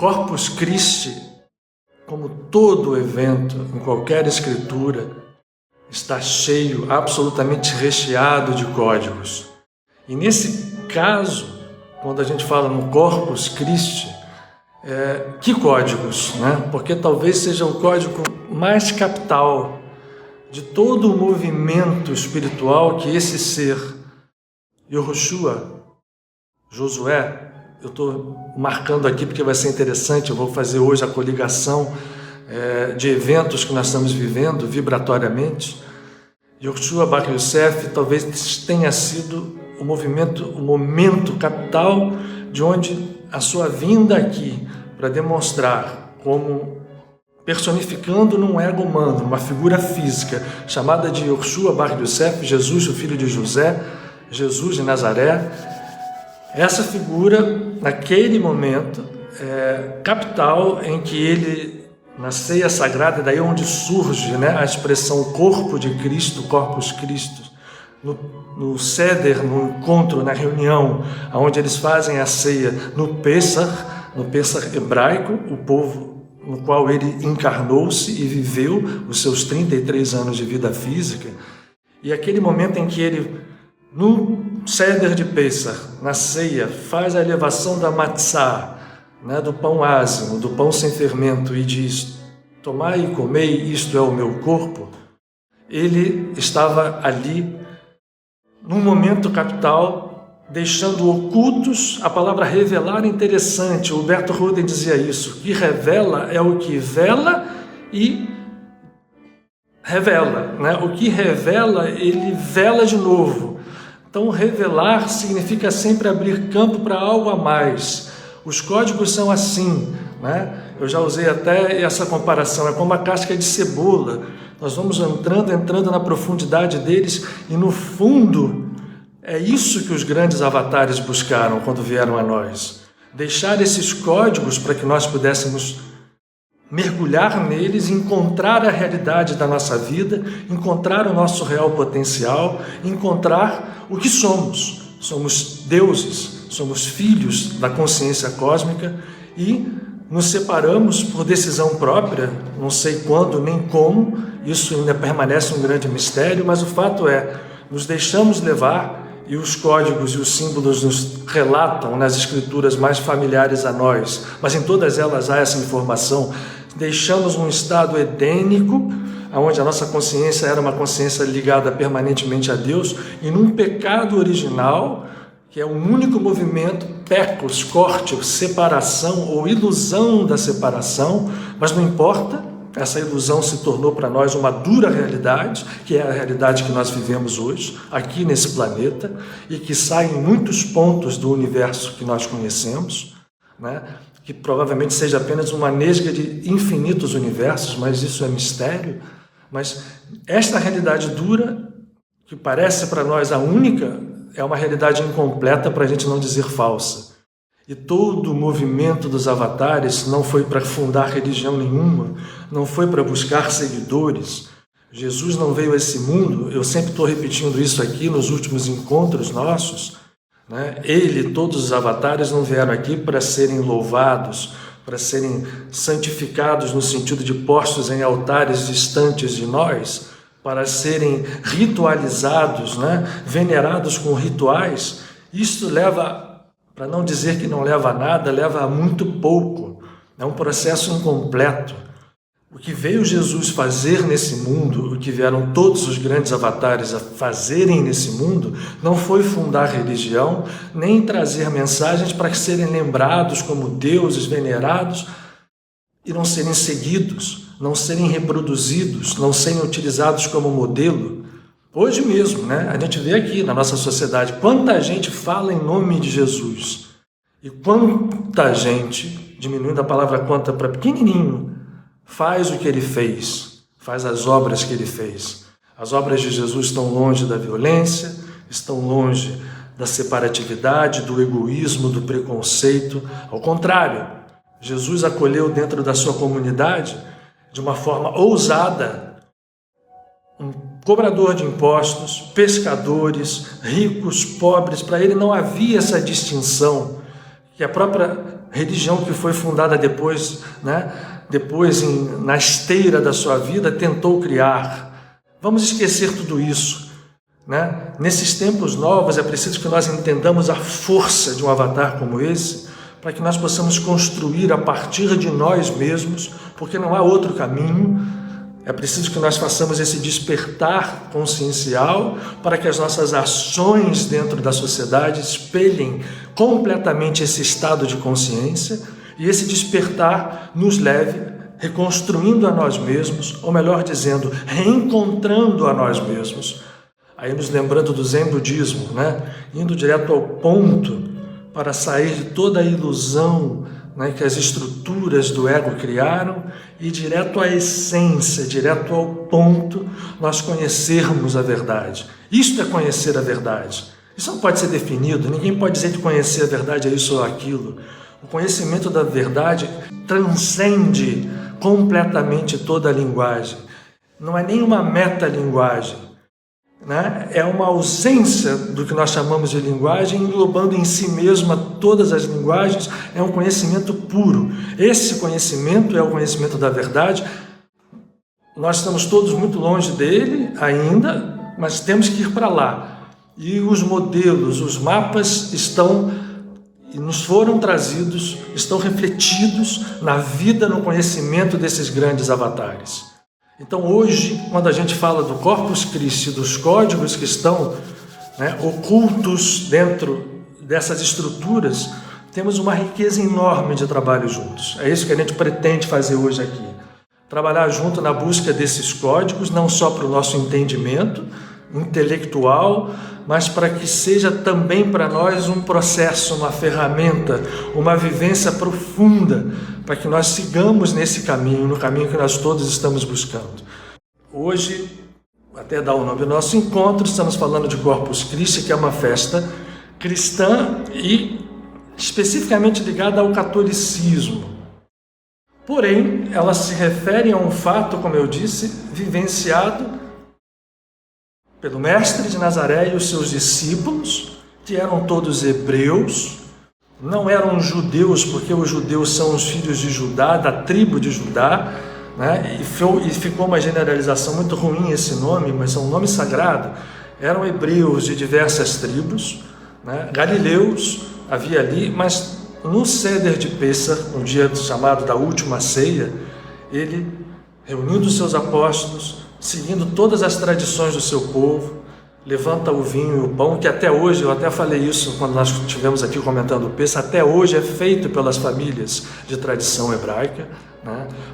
Corpus Christi, como todo evento em qualquer escritura, está cheio, absolutamente recheado de códigos. E nesse caso, quando a gente fala no Corpus Christi, que códigos, né? Porque talvez seja o código mais capital de todo o movimento espiritual que esse ser, Yehoshua, Josué, eu estou marcando aqui porque vai ser interessante, eu vou fazer hoje a coligação de eventos que nós estamos vivendo vibratoriamente. Yehoshua Bar Yosef talvez tenha sido o momento capital de onde a sua vinda aqui para demonstrar como personificando num ego humano, uma figura física chamada de Yehoshua Bar Yosef, Jesus, o filho de José, Jesus de Nazaré. Essa figura, naquele momento, capital em que ele, na ceia sagrada, daí onde surge, né, a expressão corpo de Cristo, Corpus Christi, no Seder, no encontro, na reunião, onde eles fazem a ceia no Pessach hebraico, o povo no qual ele encarnou-se e viveu os seus 33 anos de vida física, e aquele momento em que ele, no Seder de Pessach, na ceia, faz a elevação da matzá, né, do pão ázimo, do pão sem fermento, e diz: tomai e comei, isto é o meu corpo. Ele estava ali, num momento capital, deixando ocultos. A palavra revelar é interessante, o Huberto Roden dizia isso, que revela é o que vela e revela, né? O que revela, ele vela de novo. Então, revelar significa sempre abrir campo para algo a mais. Os códigos são assim, né? Eu já usei até essa comparação, é como a casca de cebola. Nós vamos entrando na profundidade deles, e no fundo é isso que os grandes avatares buscaram quando vieram a nós. Deixar esses códigos para que nós pudéssemos mergulhar neles, encontrar a realidade da nossa vida, encontrar o nosso real potencial, encontrar o que somos. Somos deuses, somos filhos da consciência cósmica e nos separamos por decisão própria, não sei quando nem como, isso ainda permanece um grande mistério, mas o fato é, nos deixamos levar, e os códigos e os símbolos nos relatam nas escrituras mais familiares a nós, mas em todas elas há essa informação. Deixamos um estado edênico, onde a nossa consciência era uma consciência ligada permanentemente a Deus, e num pecado original, que é um único movimento, pecos, corte, separação ou ilusão da separação, mas não importa, essa ilusão se tornou para nós uma dura realidade, que é a realidade que nós vivemos hoje, aqui nesse planeta, e que sai em muitos pontos do universo que nós conhecemos, né? Que provavelmente seja apenas uma nesga de infinitos universos, mas isso é mistério. Mas esta realidade dura, que parece para nós a única, é uma realidade incompleta, para a gente não dizer falsa. E todo o movimento dos avatares não foi para fundar religião nenhuma, não foi para buscar seguidores. Jesus não veio a esse mundo, eu sempre estou repetindo isso aqui nos últimos encontros nossos, né? Ele, todos os avatares não vieram aqui para serem louvados, para serem santificados no sentido de postos em altares distantes de nós, para serem ritualizados, né? Venerados com rituais. Isto leva, para não dizer que não leva a nada, leva a muito pouco. É um processo incompleto. O que veio Jesus fazer nesse mundo, o que vieram todos os grandes avatares a fazerem nesse mundo, não foi fundar religião, nem trazer mensagens para serem lembrados como deuses venerados e não serem seguidos, não serem reproduzidos, não serem utilizados como modelo. Hoje mesmo, né, a gente vê aqui na nossa sociedade quanta gente fala em nome de Jesus e quanta gente, diminuindo a palavra quanta para pequenininho, faz o que ele fez, faz as obras que ele fez. As obras de Jesus estão longe da violência, estão longe da separatividade, do egoísmo, do preconceito. Ao contrário, Jesus acolheu dentro da sua comunidade, de uma forma ousada, um cobrador de impostos, pescadores, ricos, pobres. Para ele não havia essa distinção que a própria religião que foi fundada depois, na esteira da sua vida, tentou criar. Vamos esquecer tudo isso. Nesses tempos novos é preciso que nós entendamos a força de um avatar como esse, para que nós possamos construir a partir de nós mesmos, porque não há outro caminho. É preciso que nós façamos esse despertar consciencial para que as nossas ações dentro da sociedade espelhem completamente esse estado de consciência, e esse despertar nos leve reconstruindo a nós mesmos, ou melhor dizendo, reencontrando a nós mesmos. Aí nos lembrando do Zen budismo, indo direto ao ponto para sair de toda a ilusão que as estruturas do ego criaram e direto à essência, direto ao ponto, nós conhecermos a verdade. Isto é conhecer a verdade. Isso não pode ser definido, ninguém pode dizer que conhecer a verdade é isso ou aquilo. O conhecimento da verdade transcende completamente toda a linguagem. Não é nem uma metalinguagem. É uma ausência do que nós chamamos de linguagem, englobando em si mesma todas as linguagens, é um conhecimento puro. Esse conhecimento é o conhecimento da verdade. Nós estamos todos muito longe dele ainda, mas temos que ir para lá. E os modelos, os mapas nos foram trazidos, estão refletidos na vida, no conhecimento desses grandes avatares. Então hoje, quando a gente fala do Corpus Christi, dos códigos que estão ocultos dentro dessas estruturas, temos uma riqueza enorme de trabalho juntos. É isso que a gente pretende fazer hoje aqui. Trabalhar junto na busca desses códigos, não só para o nosso entendimento intelectual, mas para que seja também para nós um processo, uma ferramenta, uma vivência profunda, para que nós sigamos nesse caminho, no caminho que nós todos estamos buscando. Hoje, até dar o nome do nosso encontro, estamos falando de Corpus Christi, que é uma festa cristã e especificamente ligada ao catolicismo. Porém, ela se refere a um fato, como eu disse, vivenciado pelo Mestre de Nazaré e os seus discípulos, que eram todos hebreus, não eram judeus, porque os judeus são os filhos de Judá, da tribo de Judá, e ficou uma generalização muito ruim esse nome, mas é um nome sagrado. Eram hebreus de diversas tribos, galileus havia ali, mas no Seder de Pêssar, um dia chamado da última ceia, ele, reunindo os seus apóstolos, seguindo todas as tradições do seu povo, levanta o vinho e o pão, que até hoje, eu até falei isso quando nós estivemos aqui comentando o Pêssar, até hoje é feito pelas famílias de tradição hebraica,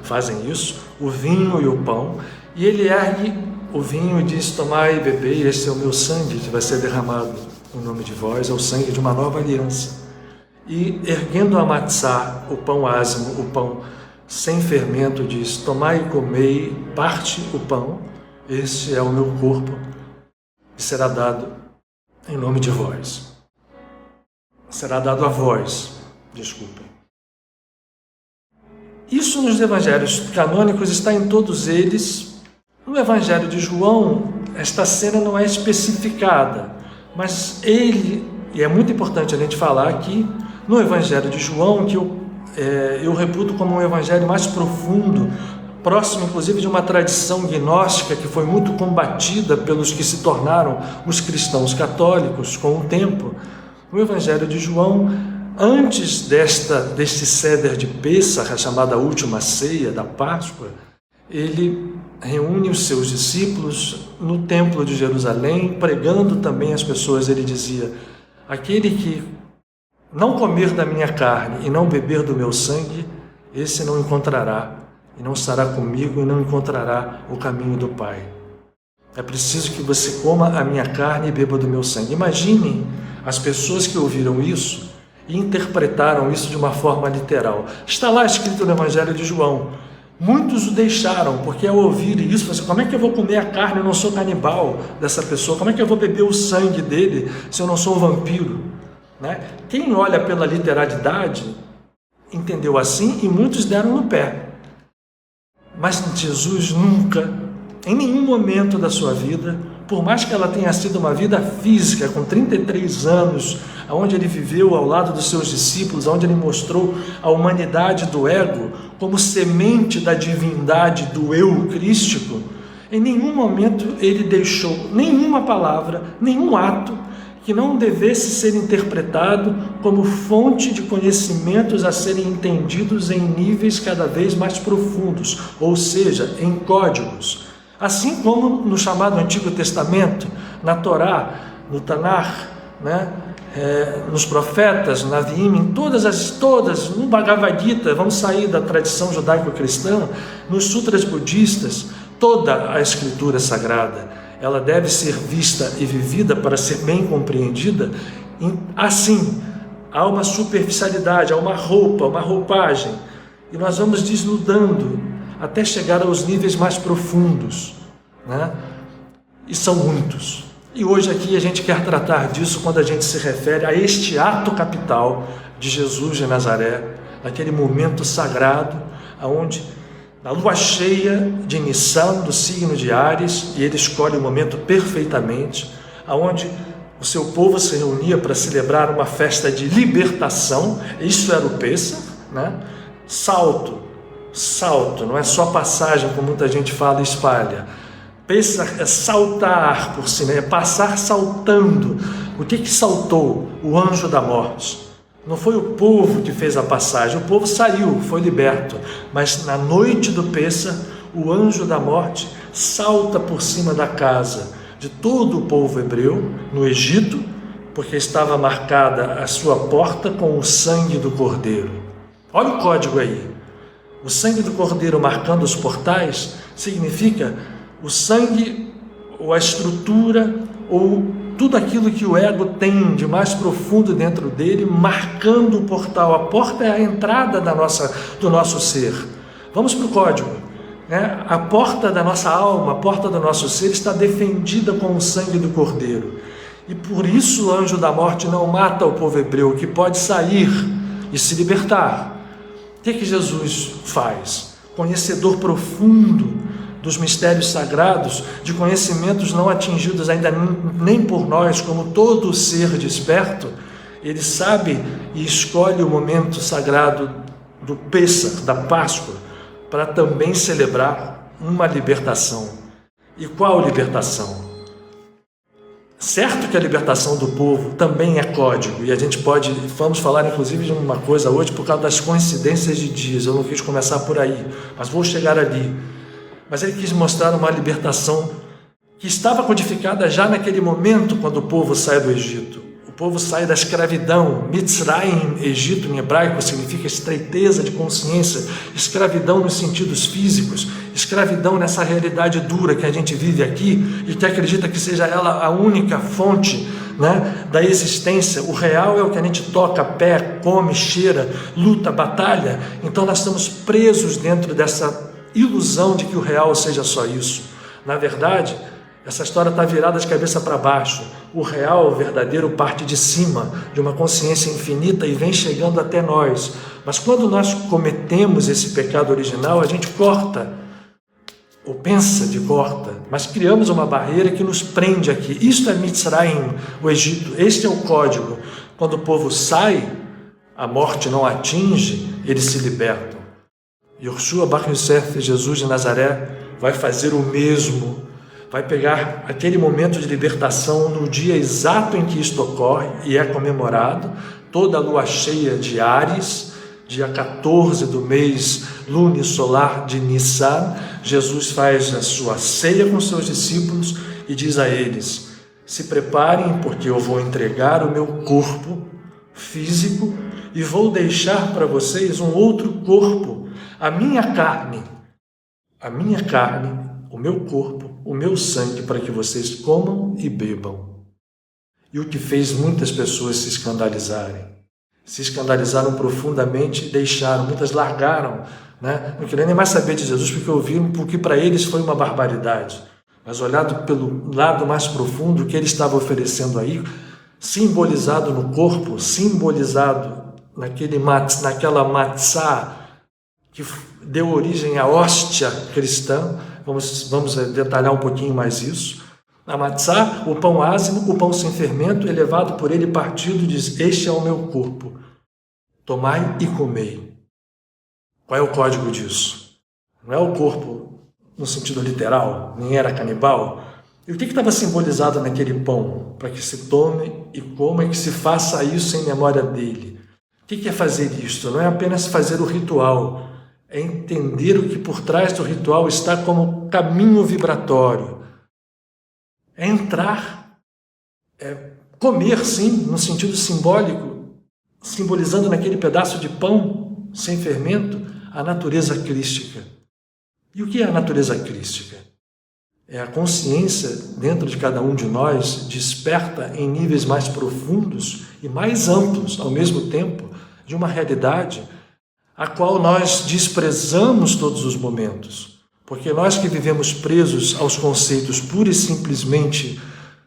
fazem isso, o vinho e o pão, e ele ergue o vinho e diz: tomai e bebei, este é o meu sangue que vai ser derramado em nome de vós, é o sangue de uma nova aliança. E erguendo a matzá, o pão ázimo, o pão sem fermento, diz: tomai e comei, parte o pão, este é o meu corpo, que será dado em nome de vós. Será dado a vós, desculpem. Isso nos evangelhos canônicos está em todos eles. No evangelho de João, esta cena não é especificada, mas ele, e é muito importante a gente falar aqui, no evangelho de João, que eu reputo como um evangelho mais profundo, próximo inclusive de uma tradição gnóstica que foi muito combatida pelos que se tornaram os cristãos católicos com o tempo. O evangelho de João, antes deste Seder de Pêssar, a chamada última ceia da Páscoa, ele reúne os seus discípulos no templo de Jerusalém, pregando também às pessoas. Ele dizia: aquele que não comer da minha carne e não beber do meu sangue, esse não encontrará, e não estará comigo, e não encontrará o caminho do Pai. É preciso que você coma a minha carne e beba do meu sangue. Imaginem as pessoas que ouviram isso e interpretaram isso de uma forma literal. Está lá escrito no Evangelho de João. Muitos o deixaram, porque ao ouvir isso, assim, como é que eu vou comer a carne? Eu não sou canibal dessa pessoa. Como é que eu vou beber o sangue dele se eu não sou um vampiro? Quem olha pela literalidade entendeu assim, e muitos deram no pé. Mas Jesus nunca em nenhum momento da sua vida, por mais que ela tenha sido uma vida física, com 33 anos, onde ele viveu ao lado dos seus discípulos, onde ele mostrou a humanidade do ego como semente da divindade do eu crístico, em nenhum momento ele deixou nenhuma palavra, nenhum ato que não devesse ser interpretado como fonte de conhecimentos a serem entendidos em níveis cada vez mais profundos, ou seja, em códigos. Assim como no chamado Antigo Testamento, na Torá, no Tanar, nos profetas, na Neviim, todas, no Bhagavad Gita, vamos sair da tradição judaico-cristã, nos sutras budistas, toda a escritura sagrada, ela deve ser vista e vivida para ser bem compreendida. Assim, há uma superficialidade, há uma roupa, uma roupagem, e nós vamos desnudando até chegar aos níveis mais profundos, e são muitos. E hoje aqui a gente quer tratar disso quando a gente se refere a este ato capital de Jesus de Nazaré, naquele momento sagrado, onde na lua cheia de Nissan, do signo de Áries, e ele escolhe o momento perfeitamente, onde o seu povo se reunia para celebrar uma festa de libertação. Isso era o Pêssar, salto, não é só passagem, como muita gente fala e espalha. Pêssar é saltar por cima, é passar saltando. O que saltou? O anjo da morte. Não foi o povo que fez a passagem, o povo saiu, foi liberto, mas na noite do Pêssar, o anjo da morte salta por cima da casa de todo o povo hebreu no Egito, porque estava marcada a sua porta com o sangue do cordeiro. Olha o código aí. O sangue do cordeiro marcando os portais significa o sangue, ou a estrutura, ou tudo aquilo que o ego tem de mais profundo dentro dele, marcando o portal. A porta é a entrada do nosso ser. Vamos para o código. A porta da nossa alma, a porta do nosso ser está defendida com o sangue do cordeiro. E por isso o anjo da morte não mata o povo hebreu, que pode sair e se libertar. O que Jesus faz? Conhecedor profundo dos mistérios sagrados, de conhecimentos não atingidos ainda nem por nós, como todo ser desperto, ele sabe e escolhe o momento sagrado do Pêssar, da Páscoa, para também celebrar uma libertação. E qual libertação? Certo que a libertação do povo também é código, e a gente vamos falar inclusive de uma coisa hoje por causa das coincidências de dias. Eu não quis começar por aí, mas vou chegar ali. Mas ele quis mostrar uma libertação que estava codificada já naquele momento, quando o povo sai do Egito. O povo sai da escravidão. Mitzrayim, Egito em hebraico, significa estreiteza de consciência, escravidão nos sentidos físicos, escravidão nessa realidade dura que a gente vive aqui e que acredita que seja ela a única fonte da existência. O real é o que a gente toca, pé, come, cheira, luta, batalha. Então nós estamos presos dentro dessa ilusão de que o real seja só isso. Na verdade, essa história está virada de cabeça para baixo. O real, o verdadeiro, parte de cima, de uma consciência infinita e vem chegando até nós. Mas quando nós cometemos esse pecado original, a gente corta, ou pensa de corta, mas criamos uma barreira que nos prende aqui. Isto é Mitzrayim, o Egito. Este é o código. Quando o povo sai, a morte não atinge, eles se libertam. Yoshua Bar Yosef, Jesus de Nazaré, vai fazer o mesmo, vai pegar aquele momento de libertação no dia exato em que isto ocorre e é comemorado, toda a lua cheia de Áries, dia 14 do mês lunisolar de Nissan. Jesus faz a sua ceia com seus discípulos e diz a eles: se preparem, porque eu vou entregar o meu corpo físico e vou deixar para vocês um outro corpo, a minha carne, o meu corpo, o meu sangue, para que vocês comam e bebam. E o que fez muitas pessoas se escandalizaram profundamente e deixaram, muitas largaram, não queriam nem mais saber de Jesus, porque ouviram, porque para eles foi uma barbaridade. Mas olhado pelo lado mais profundo, o que ele estava oferecendo aí, simbolizado no corpo, simbolizado naquela matzá, que deu origem à hóstia cristã, Vamos detalhar um pouquinho mais isso. A matzá, o pão ázimo, o pão sem fermento, elevado por ele partido, diz: este é o meu corpo, tomai e comei. Qual é o código disso? Não é o corpo no sentido literal, nem era canibal. E o que estava simbolizado naquele pão? Para que se tome e coma e que se faça isso em memória dele. O que é fazer isto? Não é apenas fazer o ritual, é entender o que por trás do ritual está como caminho vibratório. É entrar, é comer, sim, no sentido simbólico, simbolizando naquele pedaço de pão sem fermento a natureza crística. E o que é a natureza crística? É a consciência dentro de cada um de nós, desperta em níveis mais profundos e mais amplos ao mesmo tempo, de uma realidade a qual nós desprezamos todos os momentos. Porque nós que vivemos presos aos conceitos pura e simplesmente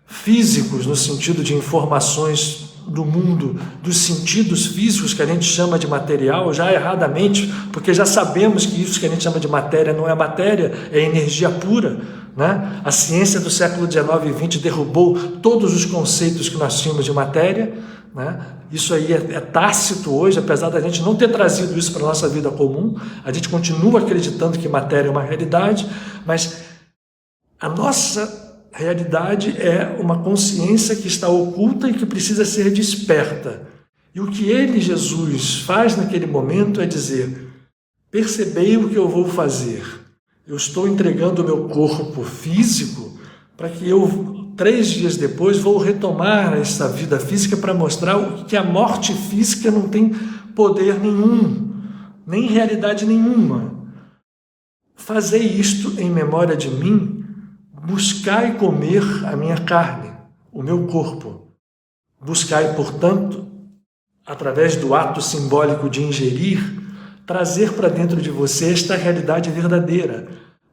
físicos, no sentido de informações do mundo, dos sentidos físicos que a gente chama de material, já erradamente, porque já sabemos que isso que a gente chama de matéria não é matéria, é energia pura, né? A ciência do século XIX e XX derrubou todos os conceitos que nós tínhamos de matéria, né? Isso aí é tácito hoje, apesar da gente não ter trazido isso para a nossa vida comum, a gente continua acreditando que matéria é uma realidade, mas a nossa realidade é uma consciência que está oculta e que precisa ser desperta. E o que ele, Jesus, faz naquele momento é dizer: percebei o que eu vou fazer. Eu estou entregando o meu corpo físico para que eu, 3 dias depois, vou retomar essa vida física para mostrar que a morte física não tem poder nenhum, nem realidade nenhuma. Fazei isto em memória de mim, buscai comer a minha carne, o meu corpo. Buscai, portanto, através do ato simbólico de ingerir, trazer para dentro de você esta realidade verdadeira.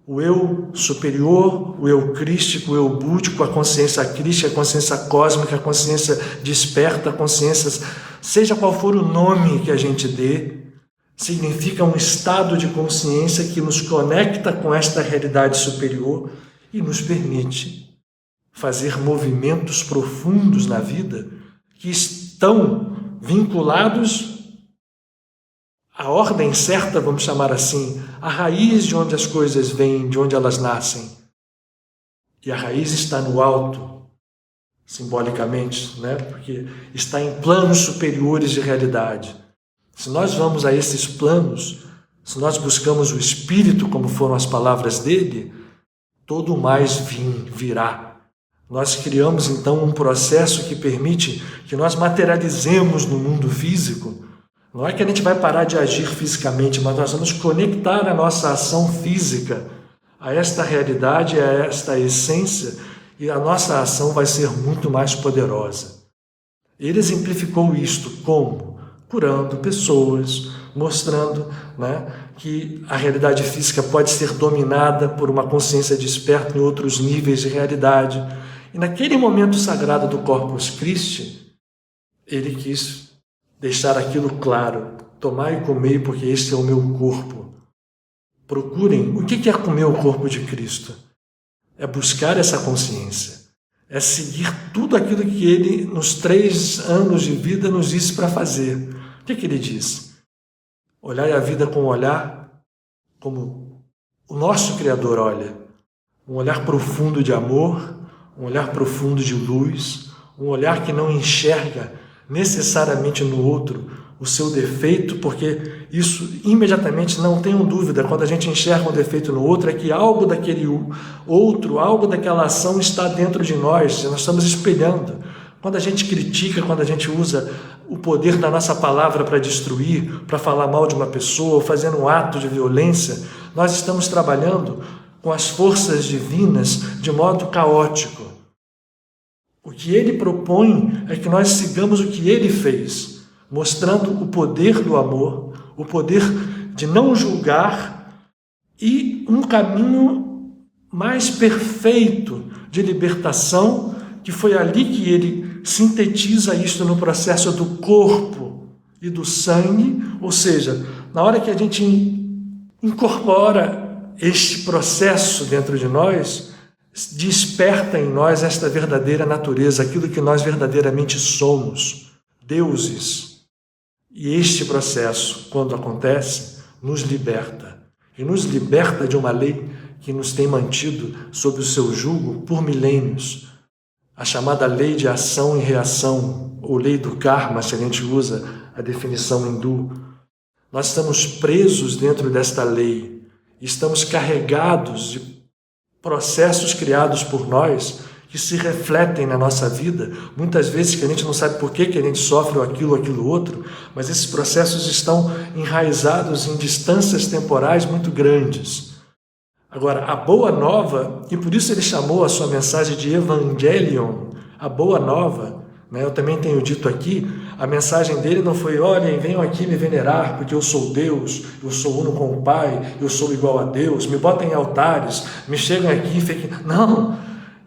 O eu superior, o eu crístico, o eu búdico, a consciência crística, a consciência cósmica, a consciência desperta, a consciência, seja qual for o nome que a gente dê, significa um estado de consciência que nos conecta com esta realidade superior e nos permite fazer movimentos profundos na vida que estão vinculados à ordem certa, vamos chamar assim, a raiz de onde as coisas vêm, de onde elas nascem. E a raiz está no alto, simbolicamente, né? Porque está em planos superiores de realidade. Se nós vamos a esses planos, se nós buscamos o Espírito, como foram as palavras dele, todo o mais virá. Nós criamos então um processo que permite que nós materializemos no mundo físico. Não é que a gente vai parar de agir fisicamente, mas nós vamos conectar a nossa ação física a esta realidade, a esta essência, e a nossa ação vai ser muito mais poderosa. Ele exemplificou isto como? Curando pessoas, mostrando, né, que a realidade física pode ser dominada por uma consciência desperta em outros níveis de realidade. E naquele momento sagrado do Corpus Christi, ele quis deixar aquilo claro: tomai e comei, porque este é o meu corpo. Procurem. O que é comer o corpo de Cristo? É buscar essa consciência. É seguir tudo aquilo que ele, nos 3 anos de vida, nos disse para fazer. O que ele diz? Olhai a vida com um olhar como o nosso Criador olha. Um olhar profundo de amor, um olhar profundo de luz, um olhar que não enxerga necessariamente no outro o seu defeito, porque isso imediatamente, não tenham dúvida, quando a gente enxerga um defeito no outro, é que algo daquele outro, algo daquela ação está dentro de nós estamos espelhando. Quando a gente critica, quando a gente usa o poder da nossa palavra para destruir, para falar mal de uma pessoa, fazendo um ato de violência, nós estamos trabalhando com as forças divinas de modo caótico. O que ele propõe é que nós sigamos o que ele fez, mostrando o poder do amor, o poder de não julgar e um caminho mais perfeito de libertação, que foi ali que ele sintetiza isso no processo do corpo e do sangue, ou seja, na hora que a gente incorpora este processo dentro de nós desperta em nós esta verdadeira natureza, aquilo que nós verdadeiramente somos, deuses. E este processo, quando acontece, nos liberta. E nos liberta de uma lei que nos tem mantido sob o seu jugo por milênios. A chamada lei de ação e reação, ou lei do karma, se a gente usa a definição hindu. Nós estamos presos dentro desta lei. Estamos carregados de processos criados por nós que se refletem na nossa vida, muitas vezes que a gente não sabe por que a gente sofre aquilo outro, mas esses processos estão enraizados em distâncias temporais muito grandes. Agora, a boa nova, e por isso ele chamou a sua mensagem de Evangelion, a boa nova, né? Eu também tenho dito aqui, a mensagem dele não foi: olhem, venham aqui me venerar, porque eu sou Deus, eu sou uno com o Pai, eu sou igual a Deus, me botem em altares, me cheguem aqui e fiquem... Não,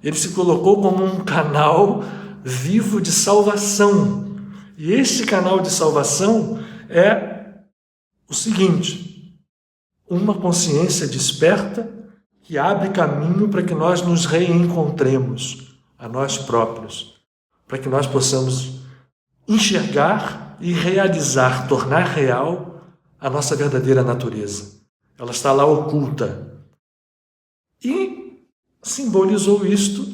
ele se colocou como um canal vivo de salvação. E esse canal de salvação é o seguinte: uma consciência desperta que abre caminho para que nós nos reencontremos a nós próprios, para que nós possamos enxergar e realizar, tornar real a nossa verdadeira natureza. Ela está lá oculta. E simbolizou isto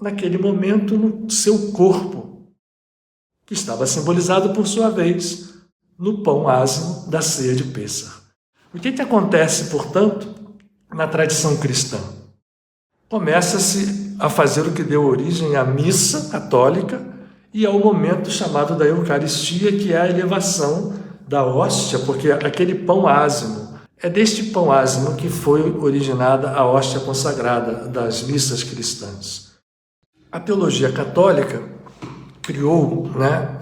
naquele momento no seu corpo, que estava simbolizado, por sua vez, no pão ázimo da ceia de Pêssar. O que acontece, portanto, na tradição cristã? Começa-se a fazer o que deu origem à missa católica e ao momento chamado da Eucaristia, que é a elevação da hóstia, porque aquele pão ázimo, é deste pão ázimo que foi originada a hóstia consagrada das missas cristãs. A teologia católica criou,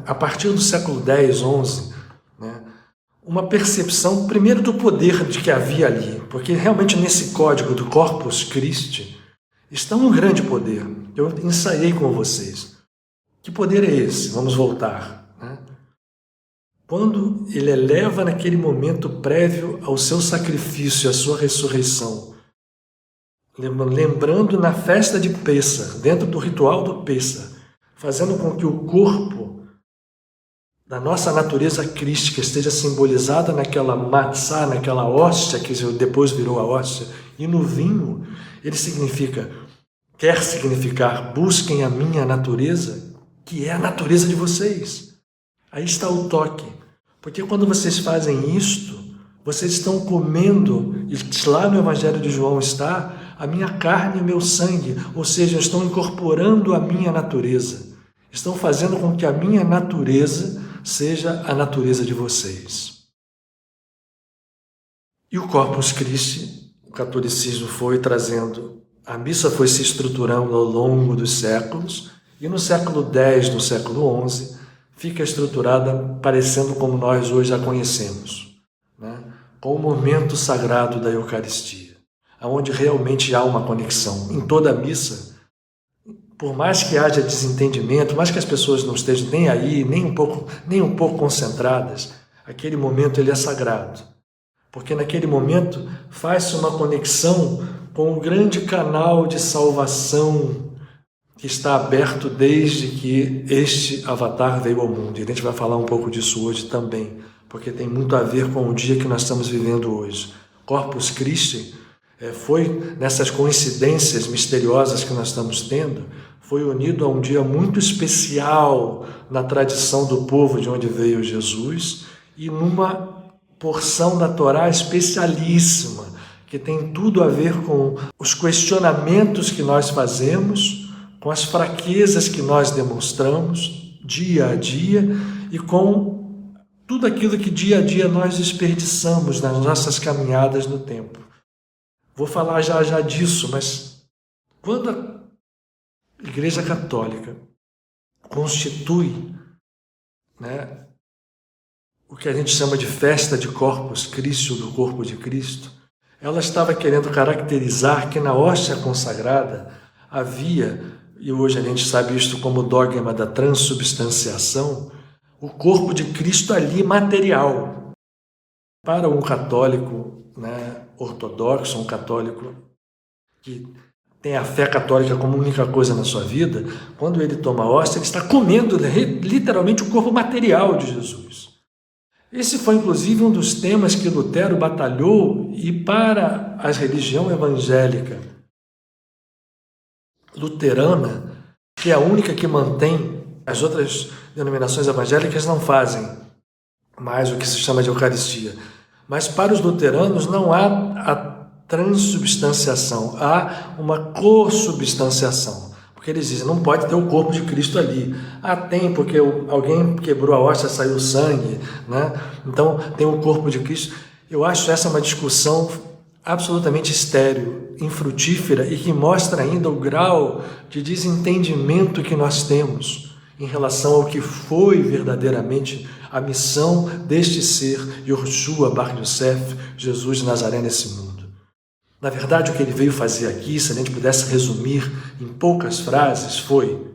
a partir do século X, XI, uma percepção, primeiro, do poder de que havia ali, porque realmente nesse código do Corpus Christi está um grande poder. Eu ensaiei com vocês. Que poder é esse? Vamos voltar. Quando ele eleva naquele momento prévio ao seu sacrifício, à sua ressurreição, lembrando na festa de Pêssar, dentro do ritual do Pêssar, fazendo com que o corpo da nossa natureza crística esteja simbolizada naquela matzá, naquela hóstia, que depois virou a hóstia, e no vinho, ele quer significar: busquem a minha natureza, que é a natureza de vocês. Aí está o toque. Porque quando vocês fazem isto, vocês estão comendo, e lá no Evangelho de João está, a minha carne e o meu sangue, ou seja, estão incorporando a minha natureza. Estão fazendo com que a minha natureza seja a natureza de vocês. E o Corpus Christi, o catolicismo foi trazendo, a missa foi se estruturando ao longo dos séculos, e no século X, no século XI, fica estruturada parecendo como nós hoje a conhecemos, com o momento sagrado da Eucaristia, onde realmente há uma conexão. Em toda a missa, por mais que haja desentendimento, mais que as pessoas não estejam nem aí, nem um pouco concentradas, aquele momento ele é sagrado, porque naquele momento faz-se uma conexão com o grande canal de salvação que está aberto desde que este avatar veio ao mundo. E a gente vai falar um pouco disso hoje também, porque tem muito a ver com o dia que nós estamos vivendo hoje. Corpus Christi foi, nessas coincidências misteriosas que nós estamos tendo, foi unido a um dia muito especial na tradição do povo de onde veio Jesus e numa porção da Torá especialíssima, que tem tudo a ver com os questionamentos que nós fazemos, com as fraquezas que nós demonstramos dia a dia e com tudo aquilo que dia a dia nós desperdiçamos nas nossas caminhadas no tempo. Vou falar já disso, mas quando a Igreja Católica constitui o que a gente chama de festa de Corpus Christi, ou do corpo de Cristo, ela estava querendo caracterizar que na hóstia consagrada havia, e hoje a gente sabe isto como dogma da transubstanciação, o corpo de Cristo ali material. Para um católico ortodoxo, um católico que tem a fé católica como única coisa na sua vida, quando ele toma a hóstia, ele está comendo literalmente o corpo material de Jesus. Esse foi, inclusive, um dos temas que Lutero batalhou, e para a religião evangélica luterana, que é a única que mantém, as outras denominações evangélicas não fazem mais o que se chama de Eucaristia. Mas para os luteranos não há a transubstanciação, há uma consubstanciação. Porque eles dizem, não pode ter o corpo de Cristo ali. Tem, porque alguém quebrou a hóstia, saiu sangue, né? Então tem o corpo de Cristo. Eu acho essa uma discussão absolutamente estéril, infrutífera, e que mostra ainda o grau de desentendimento que nós temos em relação ao que foi verdadeiramente a missão deste ser, Yoshua Bar Yosef, Jesus de Nazaré, nesse mundo. Na verdade, o que ele veio fazer aqui, se a gente pudesse resumir em poucas frases, foi: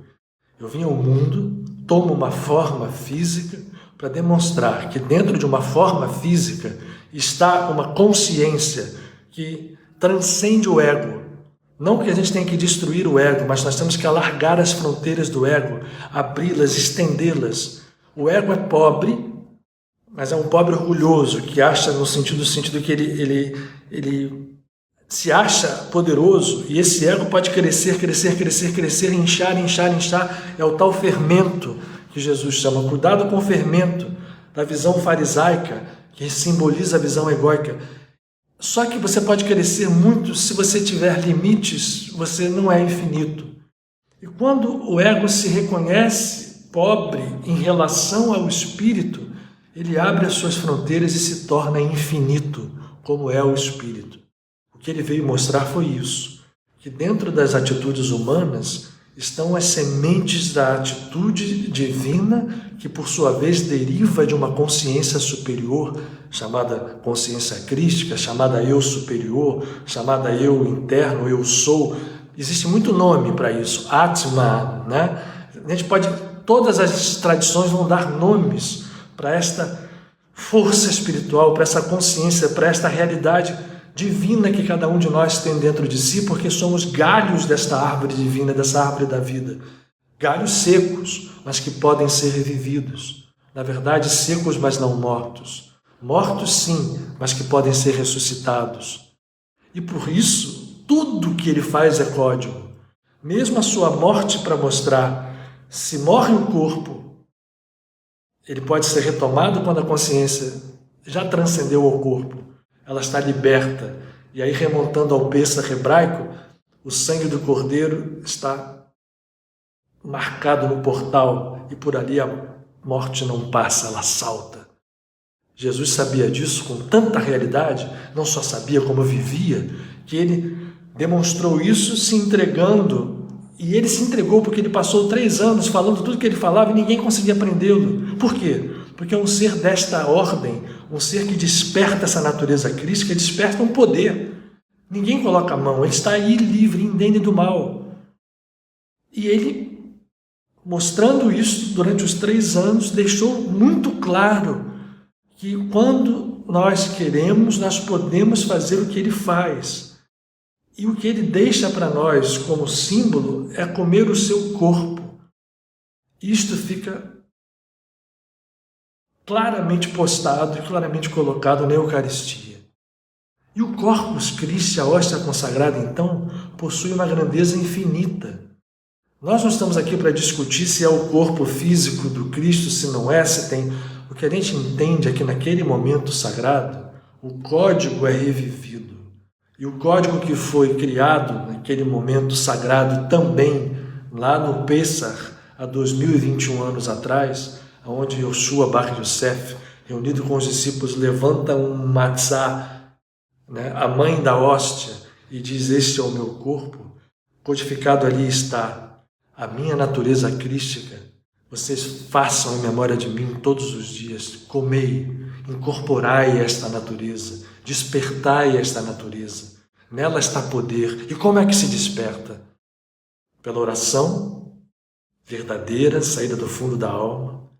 eu vim ao mundo, tomo uma forma física para demonstrar que dentro de uma forma física está uma consciência que transcende o ego. Não que a gente tenha que destruir o ego, mas nós temos que alargar as fronteiras do ego, abri-las, estendê-las. O ego é pobre, mas é um pobre orgulhoso, que acha no sentido que ele se acha poderoso, e esse ego pode crescer, inchar. É o tal fermento que Jesus chama. Cuidado com o fermento da visão farisaica, que simboliza a visão egóica. Só que você pode crescer muito se você tiver limites, você não é infinito. E quando o ego se reconhece pobre em relação ao espírito, ele abre as suas fronteiras e se torna infinito, como é o espírito. O que ele veio mostrar foi isso, que dentro das atitudes humanas estão as sementes da atitude divina, que por sua vez deriva de uma consciência superior, chamada consciência crística, chamada eu superior, chamada eu interno, eu sou. Existe muito nome para isso, Atma, né? Todas as tradições vão dar nomes para esta força espiritual, para essa consciência, para esta realidade divina que cada um de nós tem dentro de si, porque somos galhos desta árvore divina, dessa árvore da vida. Galhos secos, mas que podem ser revividos. Na verdade, secos, mas não mortos. Mortos, sim, mas que podem ser ressuscitados. E por isso, tudo que ele faz é código. Mesmo a sua morte para mostrar, se morre o corpo, ele pode ser retomado quando a consciência já transcendeu o corpo. Ela está liberta. E aí, remontando ao Pêssach hebraico, o sangue do Cordeiro está marcado no portal, e por ali a morte não passa, ela salta. Jesus sabia disso com tanta realidade, não só sabia como vivia, que ele demonstrou isso se entregando. E ele se entregou porque ele passou 3 anos falando tudo que ele falava e ninguém conseguia prendê-lo. Por quê? Porque é um ser desta ordem, um ser que desperta essa natureza crística, desperta um poder. Ninguém coloca a mão, ele está aí livre, indene do mal. E ele, mostrando isso durante os 3 anos, deixou muito claro que quando nós queremos, nós podemos fazer o que ele faz. E o que ele deixa para nós como símbolo é comer o seu corpo. Isto fica claramente postado e claramente colocado na Eucaristia. E o Corpus Christi, a hóstia consagrada, então, possui uma grandeza infinita. Nós não estamos aqui para discutir se é o corpo físico do Cristo, se não é, se tem. O que a gente entende é que naquele momento sagrado, o código é revivido. E o código que foi criado naquele momento sagrado também, lá no Pêssach, há 2021 anos atrás, onde Yoshua Bar Yosef, reunido com os discípulos, levanta um matzá, né, a mãe da hóstia, e diz: este é o meu corpo. Codificado ali está a minha natureza crística. Vocês façam em memória de mim todos os dias. Comei, incorporai esta natureza, despertai esta natureza. Nela está poder. E como é que se desperta? Pela oração verdadeira, saída do fundo da alma,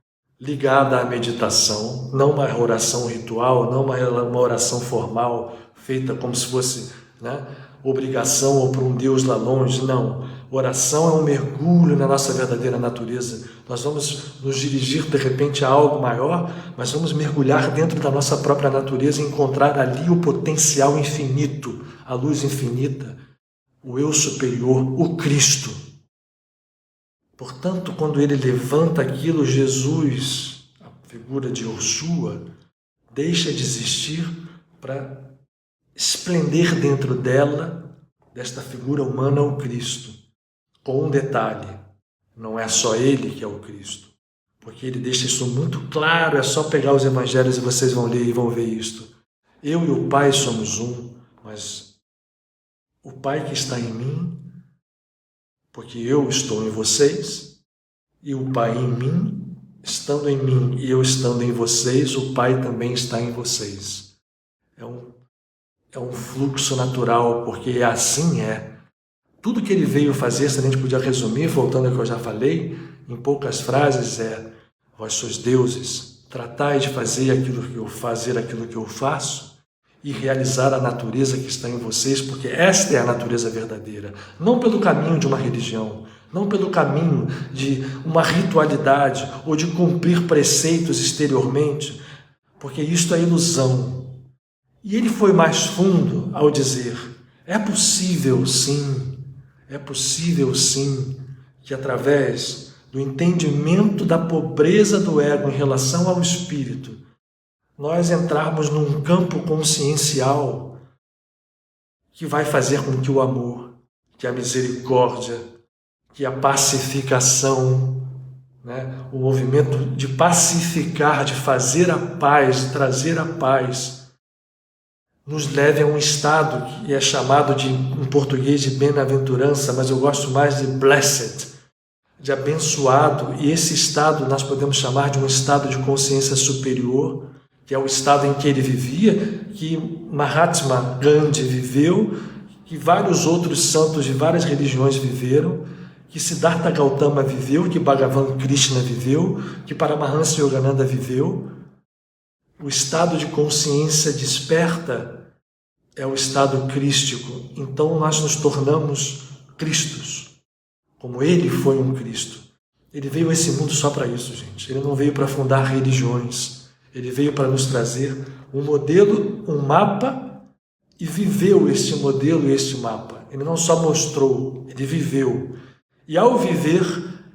ligada à meditação, não uma oração ritual, não uma oração formal, feita como se fosse, né, obrigação ou para um Deus lá longe. Não. Oração é um mergulho na nossa verdadeira natureza. Nós vamos nos dirigir de repente a algo maior, mas vamos mergulhar dentro da nossa própria natureza e encontrar ali o potencial infinito, a luz infinita, o eu superior, o Cristo. Portanto, quando ele levanta aquilo, Jesus, a figura de Yoshua, deixa de existir para esplender dentro dela, desta figura humana, o Cristo. Com um detalhe, não é só ele que é o Cristo, porque ele deixa isso muito claro, é só pegar os evangelhos e vocês vão ler e vão ver isto. Eu e o Pai somos um, mas o Pai que está em mim, porque eu estou em vocês, e o Pai em mim, estando em mim e eu estando em vocês, o Pai também está em vocês. É um fluxo natural, porque assim é. Tudo que ele veio fazer, se a gente podia resumir, voltando ao que eu já falei, em poucas frases é: vós sois deuses, tratai de fazer aquilo que eu faço e realizar a natureza que está em vocês, porque esta é a natureza verdadeira. Não pelo caminho de uma religião, não pelo caminho de uma ritualidade ou de cumprir preceitos exteriormente, porque isto é ilusão. E ele foi mais fundo ao dizer: é possível sim, que através do entendimento da pobreza do ego em relação ao espírito, nós entrarmos num campo consciencial que vai fazer com que o amor, que a misericórdia, que a pacificação, né, o movimento de pacificar, de fazer a paz, de trazer a paz, nos leve a um estado que é chamado em português de bem-aventurança, mas eu gosto mais de blessed, de abençoado, e esse estado nós podemos chamar de um estado de consciência superior, que é o estado em que ele vivia, que Mahatma Gandhi viveu, que vários outros santos de várias religiões viveram, que Siddhartha Gautama viveu, que Bhagavan Krishna viveu, que Paramahansa Yogananda viveu. O estado de consciência desperta é o estado crístico. Então nós nos tornamos Cristos, como ele foi um Cristo. Ele veio a esse mundo só para isso, gente. Ele não veio para fundar religiões. Ele veio para nos trazer um modelo, um mapa, e viveu este modelo e este mapa. Ele não só mostrou, ele viveu. E ao viver,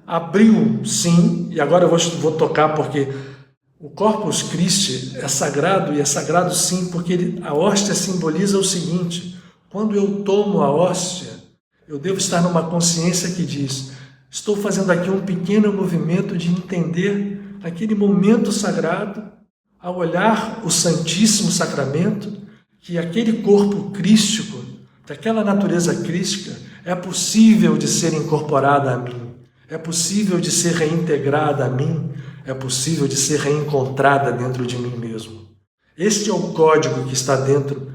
abriu, sim, e agora eu vou tocar porque o Corpus Christi é sagrado, e é sagrado sim, porque a hóstia simboliza o seguinte: quando eu tomo a hóstia, eu devo estar numa consciência que diz: estou fazendo aqui um pequeno movimento de entender aquele momento sagrado, ao olhar o Santíssimo Sacramento, que aquele corpo crístico, daquela natureza crística, é possível de ser incorporada a mim, é possível de ser reintegrada a mim, é possível de ser reencontrada dentro de mim mesmo. Este é o código que está dentro,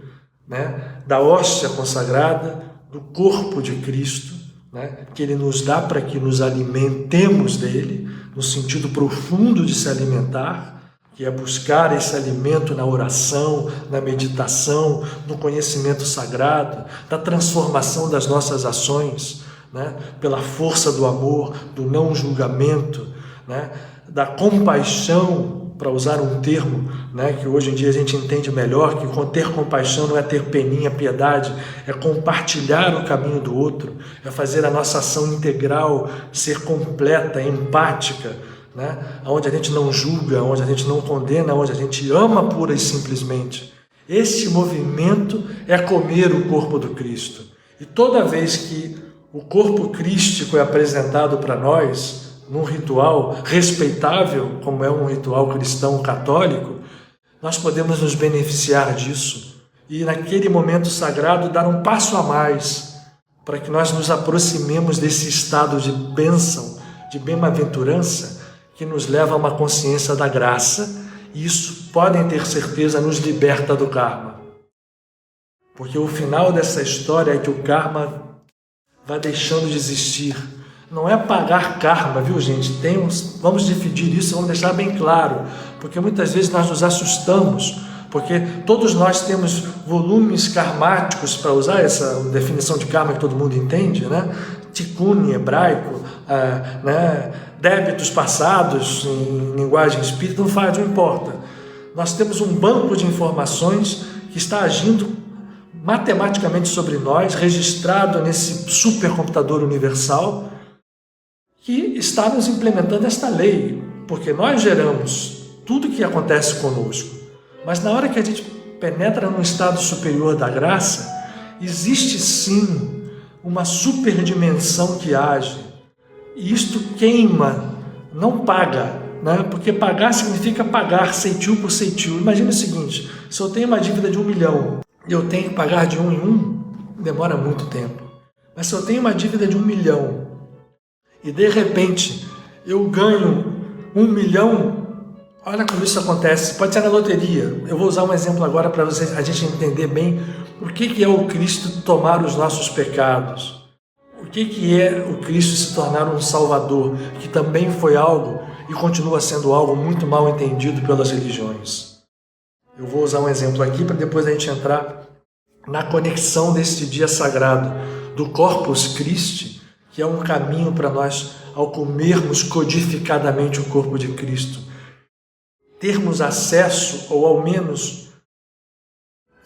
né, da hóstia consagrada, do corpo de Cristo, né, que Ele nos dá para que nos alimentemos dele, no sentido profundo de se alimentar, que é buscar esse alimento na oração, na meditação, no conhecimento sagrado, da transformação das nossas ações, né, pela força do amor, do não julgamento, né, da compaixão, para usar um termo, né, que hoje em dia a gente entende melhor, que ter compaixão não é ter peninha, piedade, é compartilhar o caminho do outro, é fazer a nossa ação integral ser completa, empática, né, onde a gente não julga, onde a gente não condena, onde a gente ama pura e simplesmente. Este movimento é comer o corpo do Cristo. E toda vez que o corpo crístico é apresentado para nós, num ritual respeitável, como é um ritual cristão católico, nós podemos nos beneficiar disso e, naquele momento sagrado, dar um passo a mais para que nós nos aproximemos desse estado de bênção, de bem-aventurança, que nos leva a uma consciência da graça, e isso, podem ter certeza, nos liberta do karma. Porque o final dessa história é que o karma vai deixando de existir. Não é pagar karma, viu, gente? Vamos dividir isso, vamos deixar bem claro, porque muitas vezes nós nos assustamos porque todos nós temos volumes karmáticos, para usar essa definição de karma que todo mundo entende, né? Tikkun em hebraico, né? Débitos passados em linguagem espírita, não importa. Nós temos um banco de informações que está agindo matematicamente sobre nós, registrado nesse supercomputador universal, que está nos implementando esta lei, porque nós geramos tudo que acontece conosco. Mas na hora que a gente penetra num estado superior da graça, existe sim uma superdimensão que age. E isto queima, não paga, né? Porque pagar significa pagar ceitil por ceitil. Imagina o seguinte, se eu tenho uma dívida de 1 milhão e eu tenho que pagar de 1 em 1, demora muito tempo. Mas se eu tenho uma dívida de 1 milhão e de repente eu ganho 1 milhão, olha como isso acontece. Pode ser na loteria. Eu vou usar um exemplo agora para a gente entender bem o que é o Cristo tomar os nossos pecados. O que é o Cristo se tornar um Salvador, que também foi algo e continua sendo algo muito mal entendido pelas religiões. Eu vou usar um exemplo aqui para depois a gente entrar na conexão deste dia sagrado do Corpus Christi, que é um caminho para nós, ao comermos codificadamente o corpo de Cristo, termos acesso, ou ao menos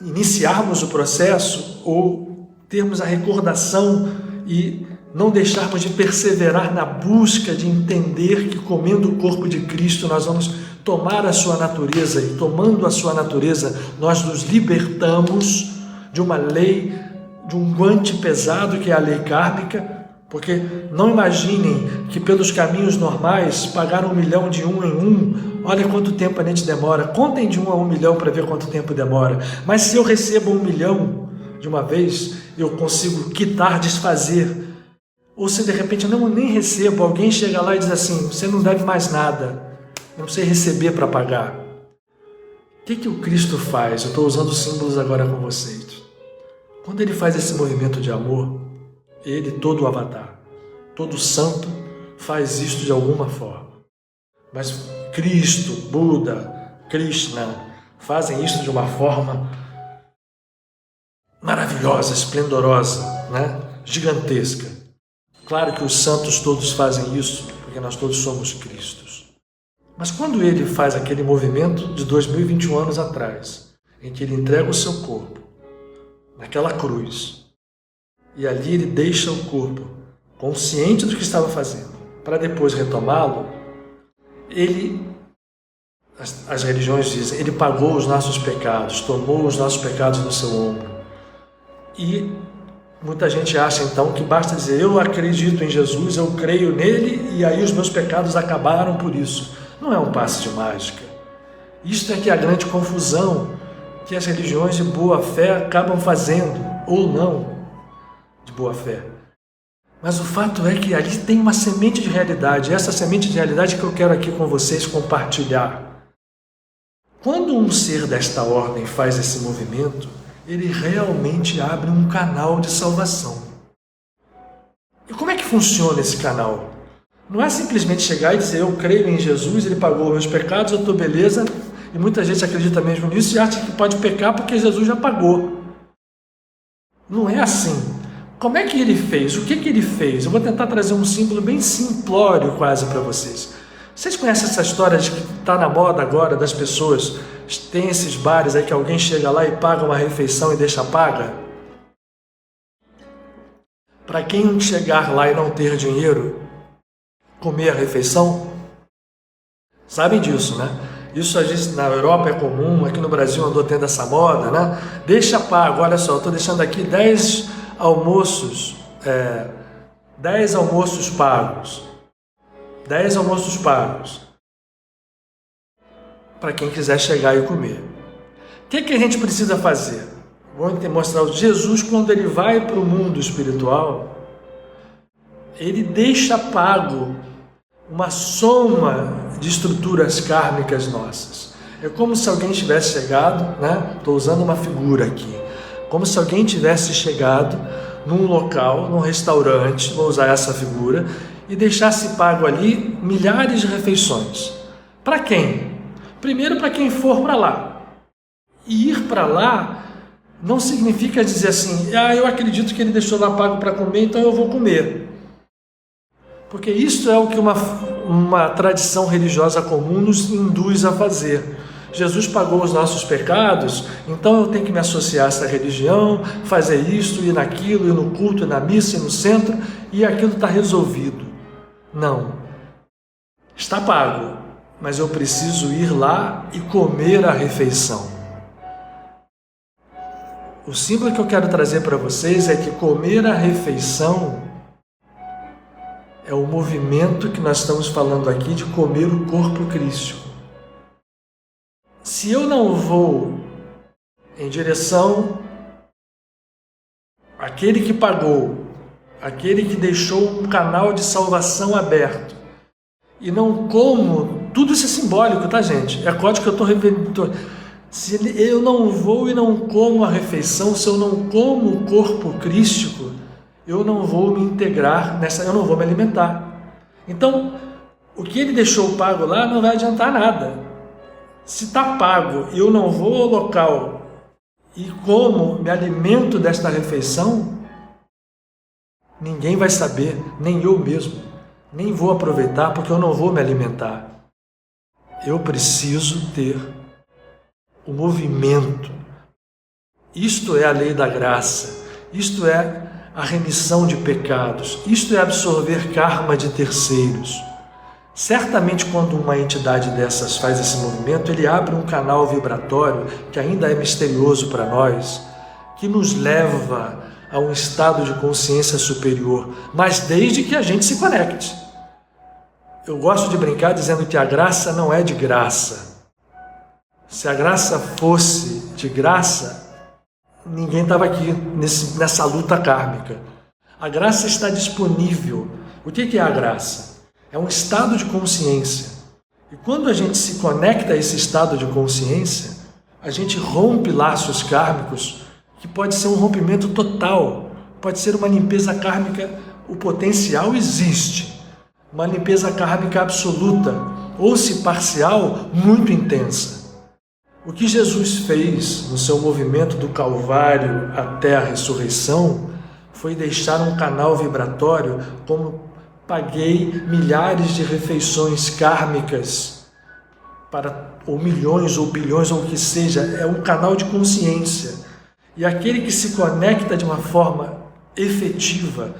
iniciarmos o processo, ou termos a recordação e não deixarmos de perseverar na busca de entender que, comendo o corpo de Cristo, nós vamos tomar a sua natureza, e tomando a sua natureza, nós nos libertamos de uma lei, de um guante pesado que é a lei kármica. Porque não imaginem que pelos caminhos normais, pagar 1 milhão de 1 em 1, olha quanto tempo a gente demora. Contem de 1 a 1 milhão para ver quanto tempo demora. Mas se eu recebo 1 milhão de uma vez, eu consigo quitar, desfazer. Ou se de repente eu nem recebo, alguém chega lá e diz assim, você não deve mais nada, eu não precisa receber para pagar. O que o Cristo faz? Eu estou usando os símbolos agora com vocês. Quando ele faz esse movimento de amor, ele, todo o avatar, todo santo, faz isto de alguma forma. Mas Cristo, Buda, Krishna, fazem isto de uma forma maravilhosa, esplendorosa, né? Gigantesca. Claro que os santos todos fazem isso, porque nós todos somos Cristos. Mas quando ele faz aquele movimento de 2021 anos atrás, em que ele entrega o seu corpo naquela cruz, e ali ele deixa o corpo consciente do que estava fazendo, para depois retomá-lo, as religiões dizem, ele pagou os nossos pecados, tomou os nossos pecados no seu ombro. E muita gente acha então que basta dizer, eu acredito em Jesus, eu creio nele, e aí os meus pecados acabaram por isso. Não é um passe de mágica. Isto é que é a grande confusão que as religiões de boa fé acabam fazendo, ou não, de boa fé. Mas o fato é que ali tem uma semente de realidade, essa semente de realidade que eu quero aqui com vocês compartilhar. Quando um ser desta ordem faz esse movimento, ele realmente abre um canal de salvação. E como é que funciona esse canal? Não é simplesmente chegar e dizer, eu creio em Jesus, ele pagou meus pecados, eu estou beleza, e muita gente acredita mesmo nisso e acha que pode pecar porque Jesus já pagou. Não é assim. Como é que ele fez? O que ele fez? Eu vou tentar trazer um símbolo bem simplório quase para vocês. Vocês conhecem essa história de que está na moda agora das pessoas, tem esses bares aí que alguém chega lá e paga uma refeição e deixa paga? Para quem chegar lá e não ter dinheiro, comer a refeição, sabem disso, né? Isso às vezes na Europa é comum, aqui no Brasil andou tendo essa moda, né? Deixa pago, olha só, estou deixando aqui 10 almoços, 10 almoços pagos. 10 almoços pagos. Para quem quiser chegar e comer. O que a gente precisa fazer? Vou mostrar o Jesus, quando ele vai para o mundo espiritual, ele deixa pago uma soma de estruturas kármicas nossas. É como se alguém tivesse chegado, né? Estou usando uma figura aqui, como se alguém tivesse chegado num local, num restaurante, vou usar essa figura, e deixasse pago ali milhares de refeições. Para quem? Primeiro para quem for para lá. E ir para lá não significa dizer assim, eu acredito que ele deixou lá pago para comer, então eu vou comer. Porque isso é o que uma tradição religiosa comum nos induz a fazer. Jesus pagou os nossos pecados, então eu tenho que me associar a essa religião, fazer isso, ir naquilo, ir no culto, ir na missa, ir no centro, e aquilo está resolvido. Não. Está pago, mas eu preciso ir lá e comer a refeição. O símbolo que eu quero trazer para vocês é que comer a refeição é o movimento que nós estamos falando aqui de comer o corpo crístico. Se eu não vou em direção àquele que pagou, aquele que deixou um canal de salvação aberto, e não como, tudo isso é simbólico, tá, gente? É código que eu estou revelando. Se eu não vou e não como a refeição, se eu não como o corpo crístico, eu não vou me integrar eu não vou me alimentar. Então, o que ele deixou pago lá não vai adiantar nada. Se está pago e eu não vou ao local e como me alimento desta refeição, ninguém vai saber, nem eu mesmo, nem vou aproveitar porque eu não vou me alimentar. Eu preciso ter o movimento. Isto é a lei da graça, isto é a remissão de pecados, isto é absorver karma de terceiros. Certamente quando uma entidade dessas faz esse movimento, ele abre um canal vibratório que ainda é misterioso para nós, que nos leva a um estado de consciência superior, mas desde que a gente se conecte. Eu gosto de brincar dizendo que a graça não é de graça. Se a graça fosse de graça, ninguém estava aqui nessa luta kármica. A graça está disponível. O que é a graça? É um estado de consciência. E quando a gente se conecta a esse estado de consciência, a gente rompe laços kármicos, que pode ser um rompimento total, pode ser uma limpeza kármica, o potencial existe. Uma limpeza kármica absoluta, ou se parcial, muito intensa. O que Jesus fez no seu movimento do Calvário até a ressurreição foi deixar um canal vibratório, como paguei milhares de refeições kármicas, ou milhões, ou bilhões, ou o que seja, é um canal de consciência. E aquele que se conecta de uma forma efetiva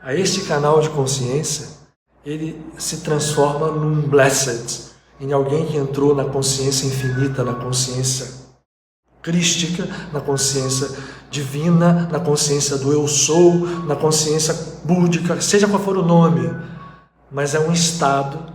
a este canal de consciência, ele se transforma num blessed, em alguém que entrou na consciência infinita, na consciência crística, na consciência divina, na consciência do eu sou, na consciência búdica, seja qual for o nome, mas é um estado,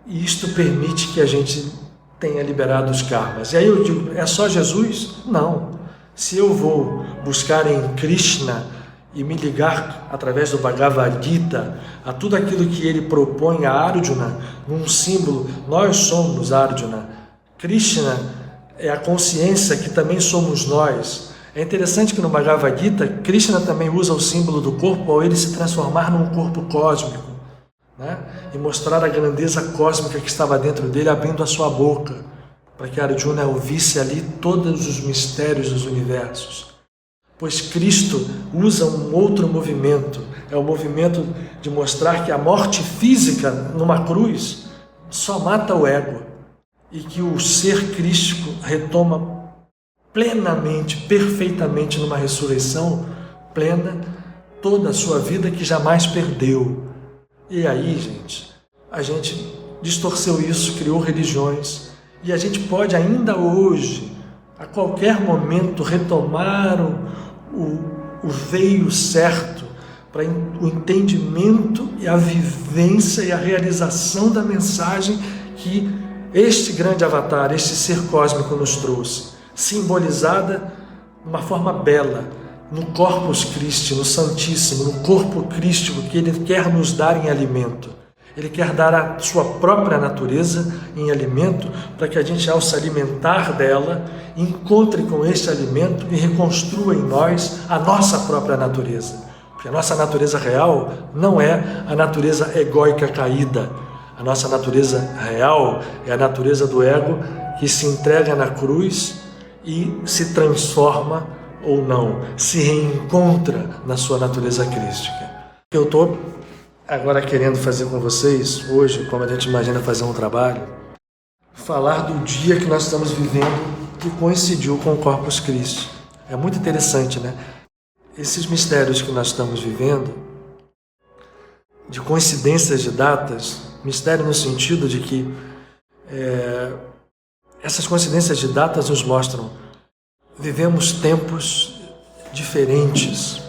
e isto permite que a gente tenha liberado os karmas. E aí eu digo, é só Jesus? Não. Se eu vou buscar em Krishna e me ligar através do Bhagavad Gita a tudo aquilo que ele propõe a Arjuna, num símbolo, nós somos Arjuna. Krishna é a consciência que também somos nós. É interessante que no Bhagavad Gita, Krishna também usa o símbolo do corpo ao ele se transformar num corpo cósmico, né? E mostrar a grandeza cósmica que estava dentro dele, abrindo a sua boca, para que Arjuna ouvisse ali todos os mistérios dos universos. Pois Cristo usa um outro movimento, é o movimento de mostrar que a morte física numa cruz só mata o ego, e que o ser crístico retoma plenamente, perfeitamente numa ressurreição plena, toda a sua vida que jamais perdeu. E aí, gente, a gente distorceu isso, criou religiões, e a gente pode ainda hoje, a qualquer momento, retomar o veio certo para o entendimento e a vivência e a realização da mensagem que este grande avatar, este ser cósmico nos trouxe, simbolizada de uma forma bela, no Corpus Christi, no Santíssimo, no corpo crístico que ele quer nos dar em alimento. Ele quer dar a sua própria natureza em alimento para que a gente, ao se alimentar dela, encontre com este alimento e reconstrua em nós a nossa própria natureza. Porque a nossa natureza real não é a natureza egóica caída. A nossa natureza real é a natureza do ego que se entrega na cruz e se transforma ou não, se reencontra na sua natureza crística. Eu estou agora querendo fazer com vocês, hoje, como a gente imagina fazer um trabalho, falar do dia que nós estamos vivendo, que coincidiu com o Corpus Christi. É muito interessante, né? Esses mistérios que nós estamos vivendo, de coincidências de datas, mistério no sentido de que essas coincidências de datas nos mostram, vivemos tempos diferentes,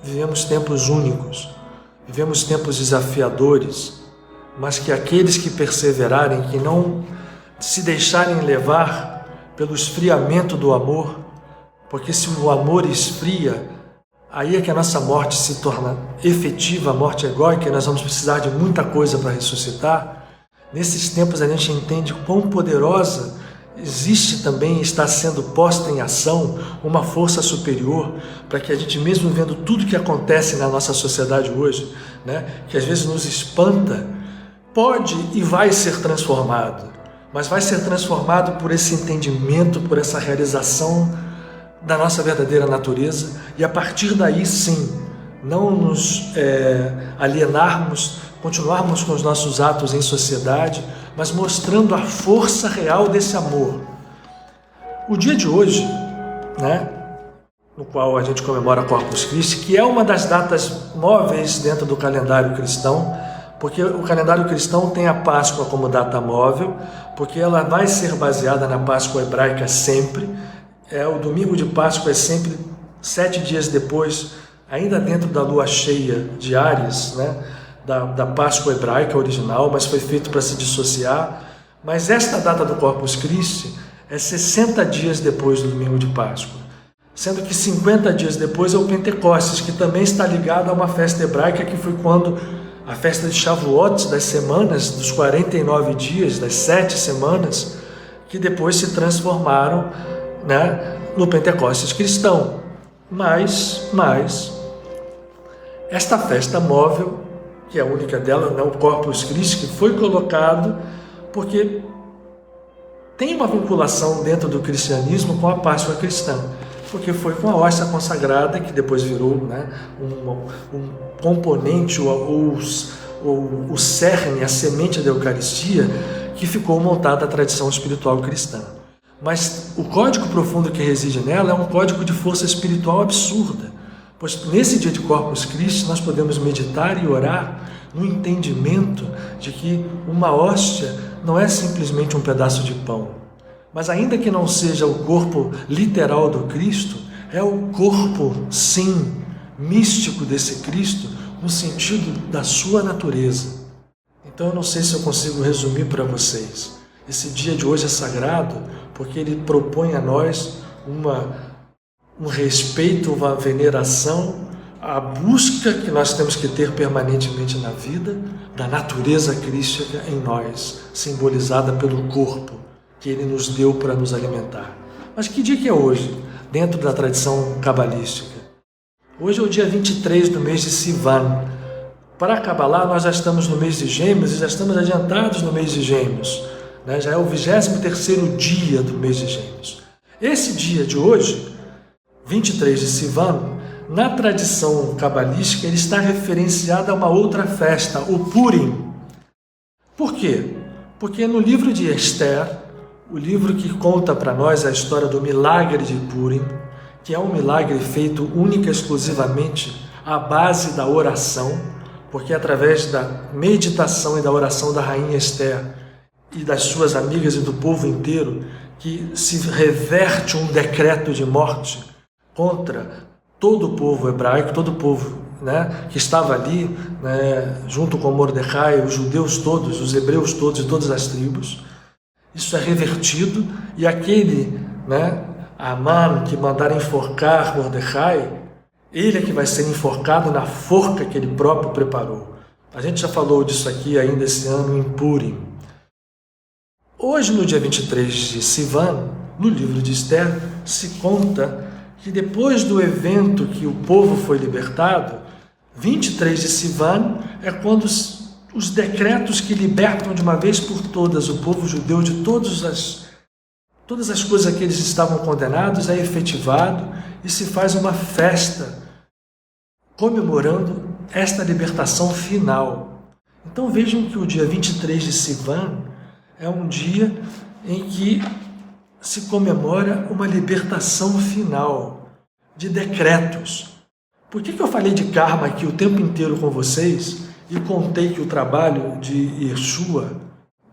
vivemos tempos únicos, vivemos tempos desafiadores, mas que aqueles que perseverarem, que não se deixarem levar pelo esfriamento do amor, porque se o amor esfria, aí é que a nossa morte se torna efetiva, a morte egóica, e nós vamos precisar de muita coisa para ressuscitar. Nesses tempos a gente entende quão poderosa existe também, está sendo posta em ação uma força superior, para que a gente, mesmo vendo tudo que acontece na nossa sociedade hoje, né, que às vezes nos espanta, pode e vai ser transformado. Mas vai ser transformado por esse entendimento, por essa realização da nossa verdadeira natureza, e a partir daí sim, não nos alienarmos, continuarmos com os nossos atos em sociedade, mas mostrando a força real desse amor. O dia de hoje, né, no qual a gente comemora Corpus Christi, que é uma das datas móveis dentro do calendário cristão, porque o calendário cristão tem a Páscoa como data móvel, porque ela vai ser baseada na Páscoa hebraica sempre. O domingo de Páscoa é sempre 7 dias depois, ainda dentro da lua cheia de Áries, né, da Páscoa hebraica original, mas foi feito para se dissociar. Mas esta data do Corpus Christi é 60 dias depois do domingo de Páscoa, sendo que 50 dias depois é o Pentecostes, que também está ligado a uma festa hebraica, que foi quando a festa de Shavuot, das semanas, dos 49 dias, das 7 semanas, que depois se transformaram, né, no Pentecostes cristão. Mas esta festa móvel, que é a única dela, né, o Corpus Christi, que foi colocado porque tem uma vinculação dentro do cristianismo com a Páscoa cristã, porque foi com a hóstia consagrada, que depois virou, né, um componente ou o cerne, a semente da Eucaristia, que ficou montada a tradição espiritual cristã. Mas o código profundo que reside nela é um código de força espiritual absurda, pois nesse dia de Corpus Christi nós podemos meditar e orar no entendimento de que uma hóstia não é simplesmente um pedaço de pão, mas ainda que não seja o corpo literal do Cristo, é o corpo, sim, místico desse Cristo, no sentido da sua natureza. Então eu não sei se eu consigo resumir para vocês. Esse dia de hoje é sagrado porque ele propõe a nós um respeito, uma veneração, a busca que nós temos que ter permanentemente na vida da natureza crística em nós, simbolizada pelo corpo que ele nos deu para nos alimentar. Mas que dia que é hoje, dentro da tradição cabalística? Hoje é o dia 23 do mês de Sivan. Para Cabalá, nós já estamos no mês de Gêmeos e já estamos adiantados no mês de Gêmeos, né? Já é o 23º dia do mês de Gêmeos. Esse dia de hoje, 23 de Sivan, na tradição cabalística, ele está referenciado a uma outra festa, o Purim. Por quê? Porque no livro de Esther, o livro que conta para nós a história do milagre de Purim, que é um milagre feito única e exclusivamente à base da oração, porque através da meditação e da oração da rainha Esther e das suas amigas e do povo inteiro, que se reverte um decreto de morte contra todo o povo hebraico, todo o povo, né, que estava ali, né, junto com Mordecai, os judeus todos, os hebreus todos e todas as tribos. Isso é revertido, e aquele, né, Amã que mandaram enforcar Mordecai, ele é que vai ser enforcado na forca que ele próprio preparou. A gente já falou disso aqui ainda esse ano em Purim. Hoje, no dia 23 de Sivan, no livro de Esther, se conta que depois do evento que o povo foi libertado, 23 de Sivan é quando os decretos que libertam de uma vez por todas o povo judeu de todas todas as coisas a que eles estavam condenados é efetivado e se faz uma festa comemorando esta libertação final. Então vejam que o dia 23 de Sivan é um dia em que se comemora uma libertação final de decretos. Por que eu falei de karma aqui o tempo inteiro com vocês e contei que o trabalho de Yeshua,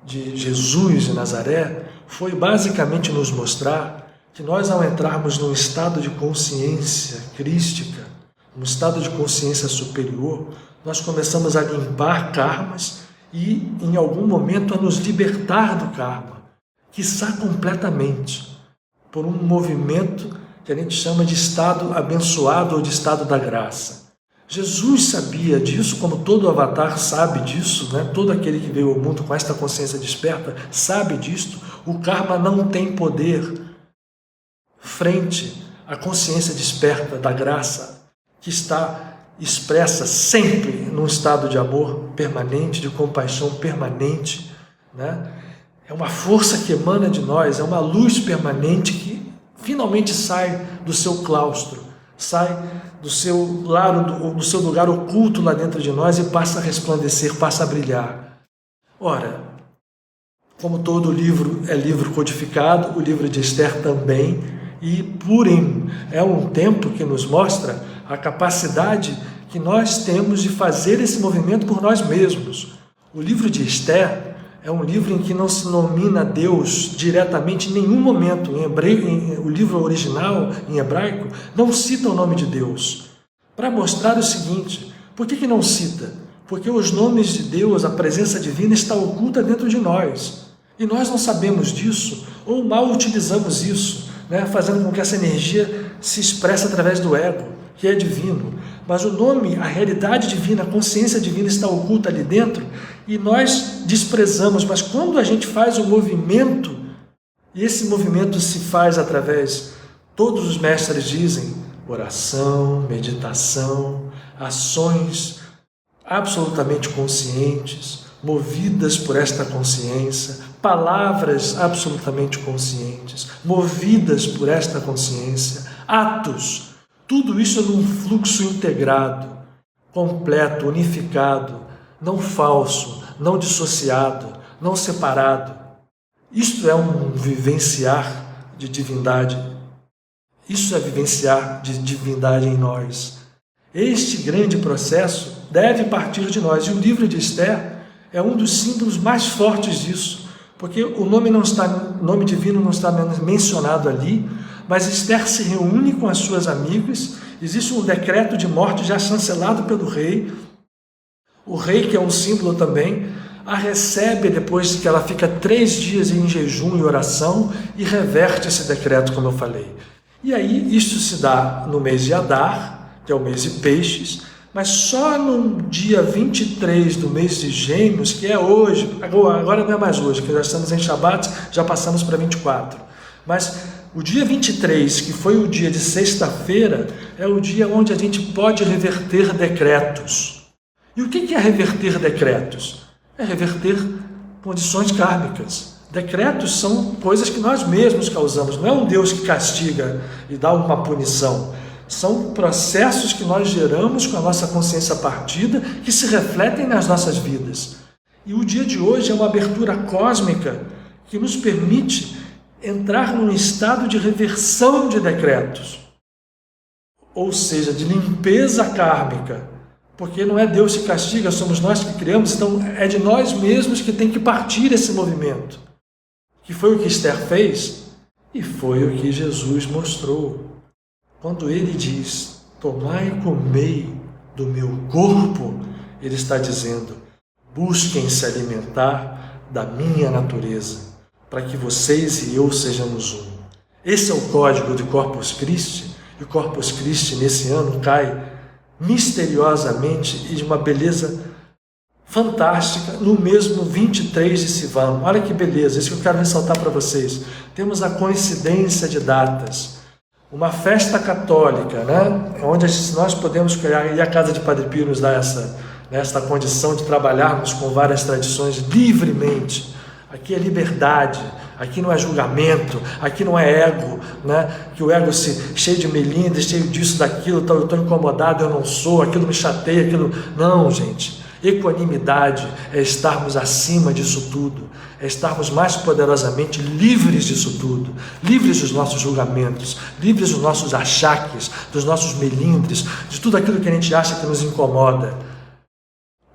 de Jesus de Nazaré, foi basicamente nos mostrar que nós, ao entrarmos num estado de consciência crística, num estado de consciência superior, nós começamos a limpar karmas e, em algum momento, a nos libertar do karma, quiçá completamente, por um movimento que a gente chama de estado abençoado ou de estado da graça. Jesus sabia disso, como todo avatar sabe disso, né? Todo aquele que veio ao mundo com esta consciência desperta sabe disso. O karma não tem poder frente à consciência desperta da graça, que está expressa sempre num estado de amor permanente, de compaixão permanente, né? É uma força que emana de nós, é uma luz permanente que finalmente sai do seu claustro, sai do seu lado, do seu lugar oculto lá dentro de nós e passa a resplandecer, passa a brilhar. Ora, como todo livro é livro codificado, o livro de Esther também, e Purim é um tempo que nos mostra a capacidade que nós temos de fazer esse movimento por nós mesmos. O livro de Esther é um livro em que não se nomina Deus diretamente em nenhum momento. O livro original, em hebraico, não cita o nome de Deus. Para mostrar o seguinte, por que não cita? Porque os nomes de Deus, a presença divina, está oculta dentro de nós. E nós não sabemos disso, ou mal utilizamos isso, né, fazendo com que essa energia se expresse através do ego, que é divino. Mas o nome, a realidade divina, a consciência divina está oculta ali dentro e nós desprezamos. Mas quando a gente faz o movimento, e esse movimento se faz através, todos os mestres dizem, oração, meditação, ações absolutamente conscientes, movidas por esta consciência, palavras absolutamente conscientes, movidas por esta consciência, atos. Tudo isso é num fluxo integrado, completo, unificado, não falso, não dissociado, não separado. Isto é um vivenciar de divindade. Isso é vivenciar de divindade em nós. Este grande processo deve partir de nós. E o livro de Esther é um dos símbolos mais fortes disso, porque o nome divino não está mencionado ali, mas Esther se reúne com as suas amigas, existe um decreto de morte já chancelado pelo rei. O rei, que é um símbolo também, a recebe depois que ela fica 3 dias em jejum e oração e reverte esse decreto, como eu falei. E aí, isso se dá no mês de Adar, que é o mês de peixes, mas só no dia 23 do mês de Gêmeos, que é hoje, agora não é mais hoje, porque já estamos em Shabat, já passamos para 24, mas o dia 23, que foi o dia de sexta-feira, é o dia onde a gente pode reverter decretos. E o que é reverter decretos? É reverter condições kármicas. Decretos são coisas que nós mesmos causamos, não é um Deus que castiga e dá uma punição. São processos que nós geramos com a nossa consciência partida que se refletem nas nossas vidas. E o dia de hoje é uma abertura cósmica que nos permite entrar num estado de reversão de decretos, ou seja, de limpeza kármica, porque não é Deus que castiga, somos nós que criamos, então é de nós mesmos que tem que partir esse movimento, que foi o que Esther fez e foi o que Jesus mostrou. Quando ele diz, tomai e comei do meu corpo, ele está dizendo, busquem se alimentar da minha natureza, para que vocês e eu sejamos um. Esse é o código de Corpus Christi, e o Corpus Christi nesse ano cai misteriosamente e de uma beleza fantástica no mesmo 23 de Sivan. Olha que beleza, isso que eu quero ressaltar para vocês. Temos a coincidência de datas, uma festa católica, né? Onde nós podemos criar, e a Casa de Padre Pio nos dá esta condição de trabalharmos com várias tradições livremente. Aqui é liberdade, aqui não é julgamento, aqui não é ego, né? Que o ego cheio de melindres, cheio disso, daquilo, eu estou incomodado, eu não sou, aquilo me chateia, aquilo... Não, gente. Equanimidade é estarmos acima disso tudo, é estarmos mais poderosamente livres disso tudo, livres dos nossos julgamentos, livres dos nossos achaques, dos nossos melindres, de tudo aquilo que a gente acha que nos incomoda.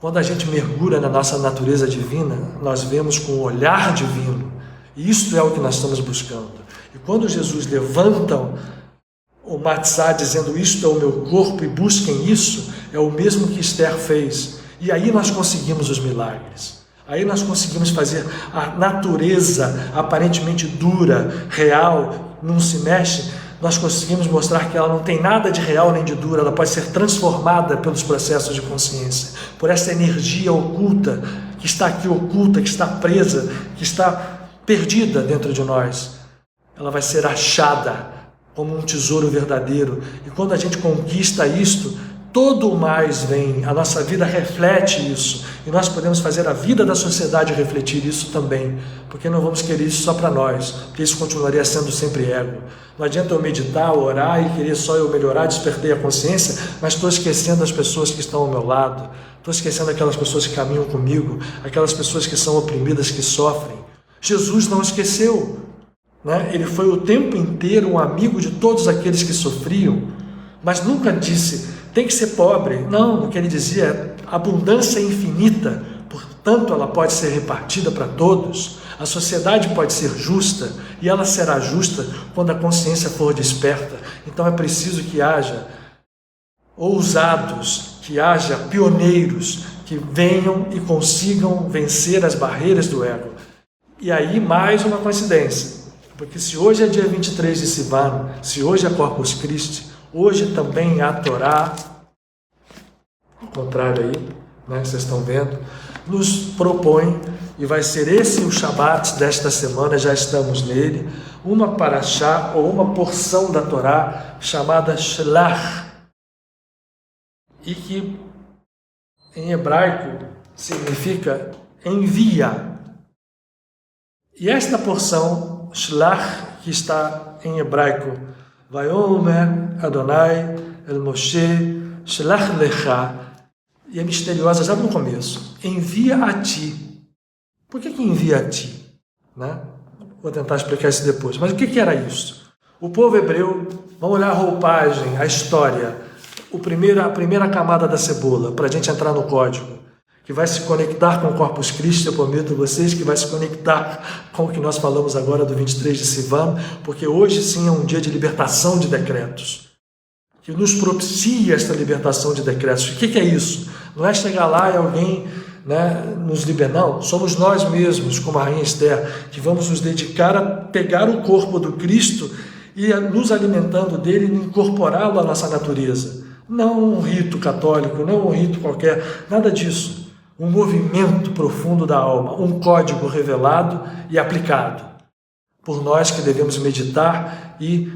Quando a gente mergulha na nossa natureza divina, nós vemos com o olhar divino, e isto é o que nós estamos buscando. E quando Jesus levanta o matzá dizendo isto é o meu corpo e busquem isso, é o mesmo que Esther fez. E aí nós conseguimos os milagres. Aí nós conseguimos fazer a natureza aparentemente dura, real, não se mexe. Nós conseguimos mostrar que ela não tem nada de real nem de dura. Ela pode ser transformada pelos processos de consciência, por essa energia oculta, que está aqui oculta, que está presa, que está perdida dentro de nós. Ela vai ser achada como um tesouro verdadeiro. E quando a gente conquista isto, todo o mais vem, a nossa vida reflete isso, e nós podemos fazer a vida da sociedade refletir isso também, porque não vamos querer isso só para nós, porque isso continuaria sendo sempre ego. Não adianta eu meditar, orar e querer só eu melhorar, despertei a consciência, mas estou esquecendo as pessoas que estão ao meu lado, estou esquecendo aquelas pessoas que caminham comigo, aquelas pessoas que são oprimidas, que sofrem. Jesus não esqueceu, né? Ele foi o tempo inteiro um amigo de todos aqueles que sofriam, mas nunca disse tem que ser pobre. Não, o que ele dizia é abundância infinita, portanto ela pode ser repartida para todos. A sociedade pode ser justa e ela será justa quando a consciência for desperta. Então é preciso que haja ousados, que haja pioneiros que venham e consigam vencer as barreiras do ego. E aí mais uma coincidência, porque se hoje é dia 23 de Sivan, se hoje é Corpus Christi, hoje também a Torá, ao contrário aí, né, vocês estão vendo, nos propõe, e vai ser esse o Shabat desta semana, já estamos nele, uma paraxá ou uma porção da Torá chamada Shlach, e que em hebraico significa envia. E esta porção, Shlach, que está em hebraico, Vayomer Adonai El Moshe Shlach Lecha, e é misteriosa já no começo, envia a ti. Por que envia a ti? Né? Vou tentar explicar isso depois. Mas o que era isso? O povo hebreu, vamos olhar a roupagem, a história, a primeira camada da cebola, para a gente entrar no código, que vai se conectar com o Corpus Christi, eu prometo a vocês que vai se conectar com o que nós falamos agora do 23 de Sivan, porque hoje sim é um dia de libertação de decretos, que nos propicia esta libertação de decretos. O que é isso? Não é chegar lá e alguém, né, nos liberar, não. Somos nós mesmos, como a Rainha Esther, que vamos nos dedicar a pegar o corpo do Cristo e nos alimentando dele e incorporá-lo à nossa natureza. Não um rito católico, não um rito qualquer, nada disso. Um movimento profundo da alma, um código revelado e aplicado por nós que devemos meditar e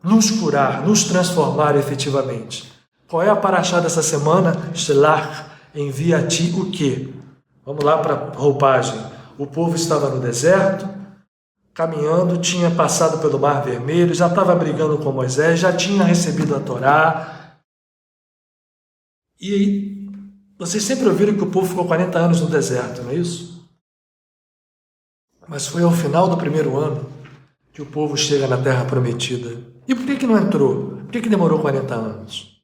nos curar, nos transformar efetivamente. Qual é a paraxá dessa semana? Shlach, envia a ti o quê? Vamos lá para a roupagem. O povo estava no deserto, caminhando, tinha passado pelo Mar Vermelho, já estava brigando com Moisés, já tinha recebido a Torá. E vocês sempre ouviram que o povo ficou 40 anos no deserto, não é isso? Mas foi ao final do primeiro ano que o povo chega na Terra Prometida. E por que não entrou? Por que demorou 40 anos?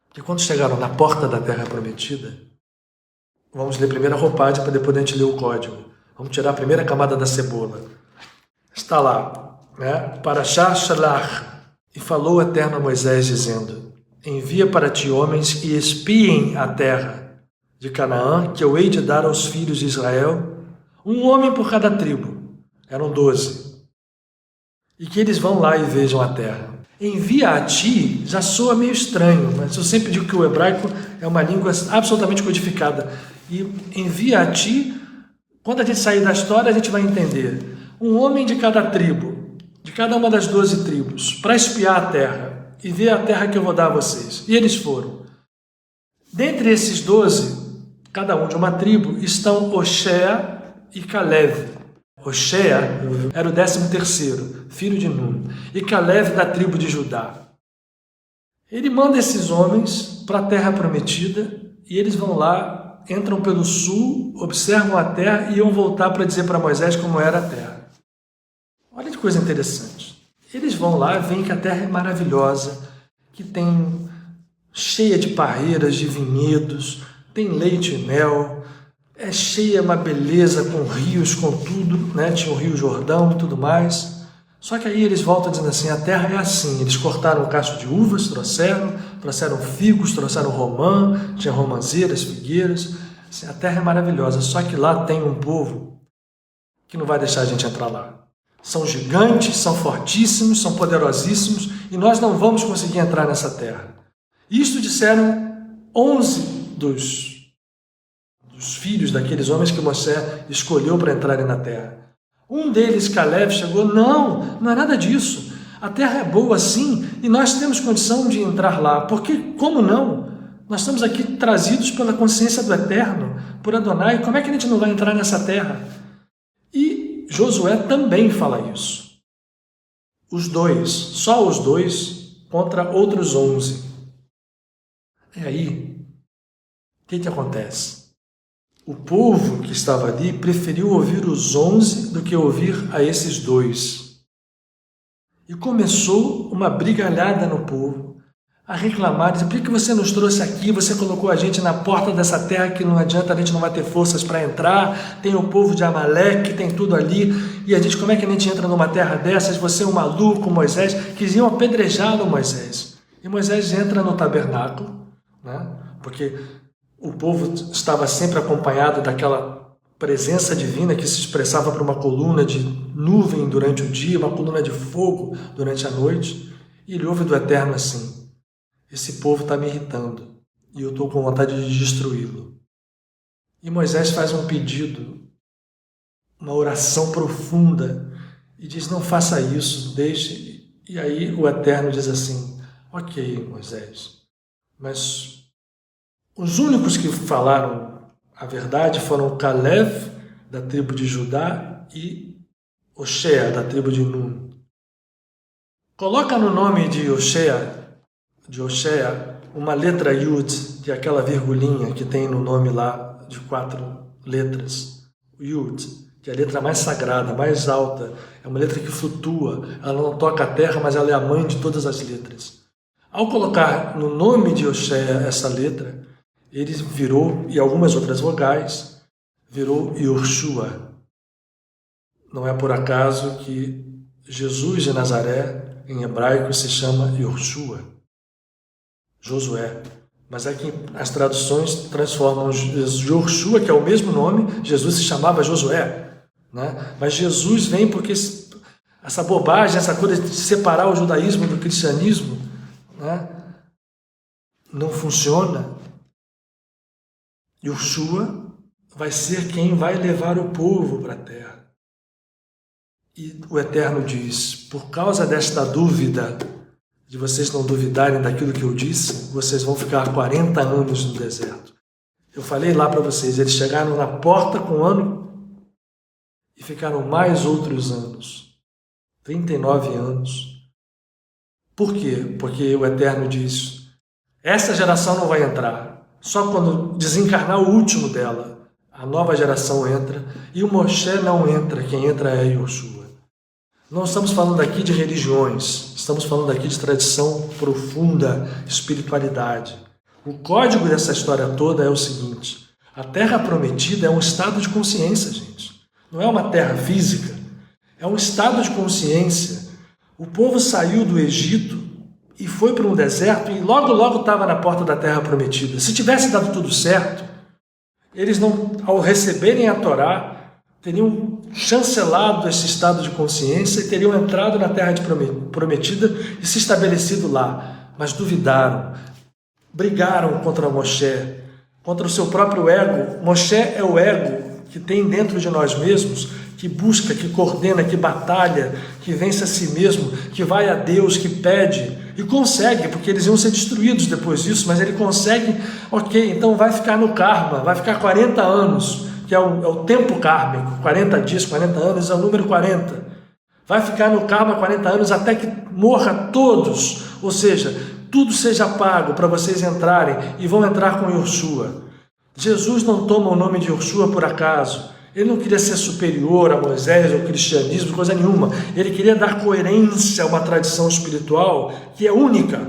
Porque quando chegaram na porta da Terra Prometida, vamos ler primeiro a roupagem para depois a gente ler o código. Vamos tirar a primeira camada da cebola. Está lá, né? Paraxá Shalach. E falou o Eterno a Moisés, dizendo: envia para ti homens que espiem a terra de Canaã, que eu hei de dar aos filhos de Israel, um homem por cada tribo. Eram 12. E que eles vão lá e vejam a terra. Envia a ti já soa meio estranho, mas eu sempre digo que o hebraico é uma língua absolutamente codificada. E envia a ti, quando a gente sair da história, a gente vai entender. Um homem de cada tribo, de cada uma das 12 tribos, para espiar a terra e ver a terra que eu vou dar a vocês. E eles foram. Dentre esses 12, cada um de uma tribo, estão Oshea e Caleb. Hoshea era o 13º, filho de Nun, e Caleb da tribo de Judá. Ele manda esses homens para a terra prometida e eles vão lá, entram pelo sul, observam a terra e iam voltar para dizer para Moisés como era a terra. Olha que coisa interessante. Eles vão lá, veem que a terra é maravilhosa, que tem cheia de parreiras, de vinhedos, tem leite e mel, é cheia, uma beleza, com rios, com tudo, né? Tinha o Rio Jordão e tudo mais. Só que aí eles voltam dizendo assim, a terra é assim, eles cortaram um cacho de uvas, trouxeram figos, trouxeram romã, tinha romãzeiras, figueiras, assim, a terra é maravilhosa, só que lá tem um povo que não vai deixar a gente entrar lá. São gigantes, são fortíssimos, são poderosíssimos e nós não vamos conseguir entrar nessa terra. Isto disseram 11 dos filhos daqueles homens que Moisés escolheu para entrarem na terra. Um deles, Caleb, chegou, não é nada disso. A terra é boa sim e nós temos condição de entrar lá. Porque, como não? Nós estamos aqui trazidos pela consciência do Eterno, por Adonai. Como é que a gente não vai entrar nessa terra? E Josué também fala isso. Os dois, só os dois, contra outros 11. E aí, o que acontece? O povo que estava ali preferiu ouvir os 11 do que ouvir a esses dois. E começou uma brigalhada no povo, a reclamar, dizer, por que você nos trouxe aqui, você colocou a gente na porta dessa terra que não adianta, a gente não vai ter forças para entrar, tem o povo de Amaleque, tem tudo ali, e a gente, como é que a gente entra numa terra dessas, você é um maluco, Moisés, quisiam apedrejá-lo, Moisés. E Moisés entra no tabernáculo, né? Porque o povo estava sempre acompanhado daquela presença divina que se expressava por uma coluna de nuvem durante o dia, uma coluna de fogo durante a noite. E ele ouve do Eterno assim, esse povo está me irritando e eu estou com vontade de destruí-lo. E Moisés faz um pedido, uma oração profunda e diz, não faça isso, deixe. E aí o Eterno diz assim, ok, Moisés, mas os únicos que falaram a verdade foram Caleb, da tribo de Judá, e Hoshea, da tribo de Nun. Coloca no nome de Hoshea, uma letra Yud, que é aquela virgulinha que tem no nome lá de 4 letras. Yud, que é a letra mais sagrada, mais alta. É uma letra que flutua, ela não toca a terra, mas ela é a mãe de todas as letras. Ao colocar no nome de Hoshea essa letra, ele virou, e algumas outras vogais, virou Yoshua. Não é por acaso que Jesus de Nazaré, em hebraico, se chama Yoshua, Josué. Mas é que as traduções transformam Yoshua, que é o mesmo nome, Jesus se chamava Josué, né? Mas Jesus vem porque essa bobagem, essa coisa de separar o judaísmo do cristianismo, né, não funciona. Yoshua vai ser quem vai levar o povo para a terra. E o Eterno diz, por causa desta dúvida, de vocês não duvidarem daquilo que eu disse, vocês vão ficar 40 anos no deserto. Eu falei lá para vocês, eles chegaram na porta com um ano e ficaram mais outros anos, 39 anos. Por quê? Porque o Eterno diz, essa geração não vai entrar. Só quando desencarnar o último dela, a nova geração entra, e o Moshe não entra, quem entra é Yoshua. Não estamos falando aqui de religiões, estamos falando aqui de tradição profunda, espiritualidade. O código dessa história toda é o seguinte, a terra prometida é um estado de consciência, gente. Não é uma terra física, é um estado de consciência. O povo saiu do Egito e foi para um deserto e logo estava na porta da terra prometida. Se tivesse dado tudo certo, eles não, ao receberem a Torá, teriam chancelado esse estado de consciência e teriam entrado na terra prometida e se estabelecido lá. Mas duvidaram, brigaram contra Moshe, contra o seu próprio ego. Moshe é o ego que tem dentro de nós mesmos, que busca, que coordena, que batalha, que vence a si mesmo, que vai a Deus, que pede, e consegue, porque eles iam ser destruídos depois disso, mas ele consegue, ok, então vai ficar no karma, vai ficar 40 anos que é o tempo kármico, 40 dias, 40 anos, é o número 40. Vai ficar no karma 40 anos até que morra todos, ou seja, tudo seja pago para vocês entrarem e vão entrar com Yoshua. Jesus não toma o nome de Yoshua por acaso. Ele não queria ser superior a Moisés, ao cristianismo, coisa nenhuma. Ele queria dar coerência a uma tradição espiritual que é única,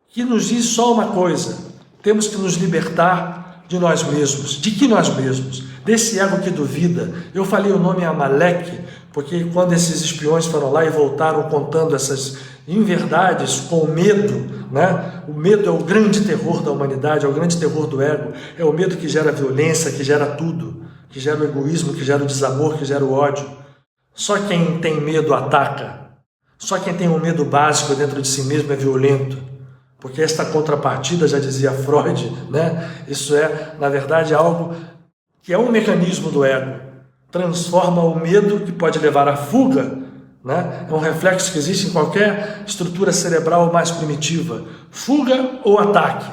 que nos diz só uma coisa: temos que nos libertar de nós mesmos. De que nós mesmos? Desse ego que duvida. Eu falei o nome Amaleque, porque quando esses espiões foram lá e voltaram contando essas inverdades com medo, né? O medo é o grande terror da humanidade, é o grande terror do ego, é o medo que gera violência, que gera tudo, que gera o egoísmo, que gera o desamor, que gera o ódio. Só quem tem medo ataca. Só quem tem um medo básico dentro de si mesmo é violento. Porque esta contrapartida, já dizia Freud, né? Isso é, na verdade, algo que é um mecanismo do ego. Transforma o medo, que pode levar à fuga, né? É um reflexo que existe em qualquer estrutura cerebral mais primitiva. Fuga ou ataque.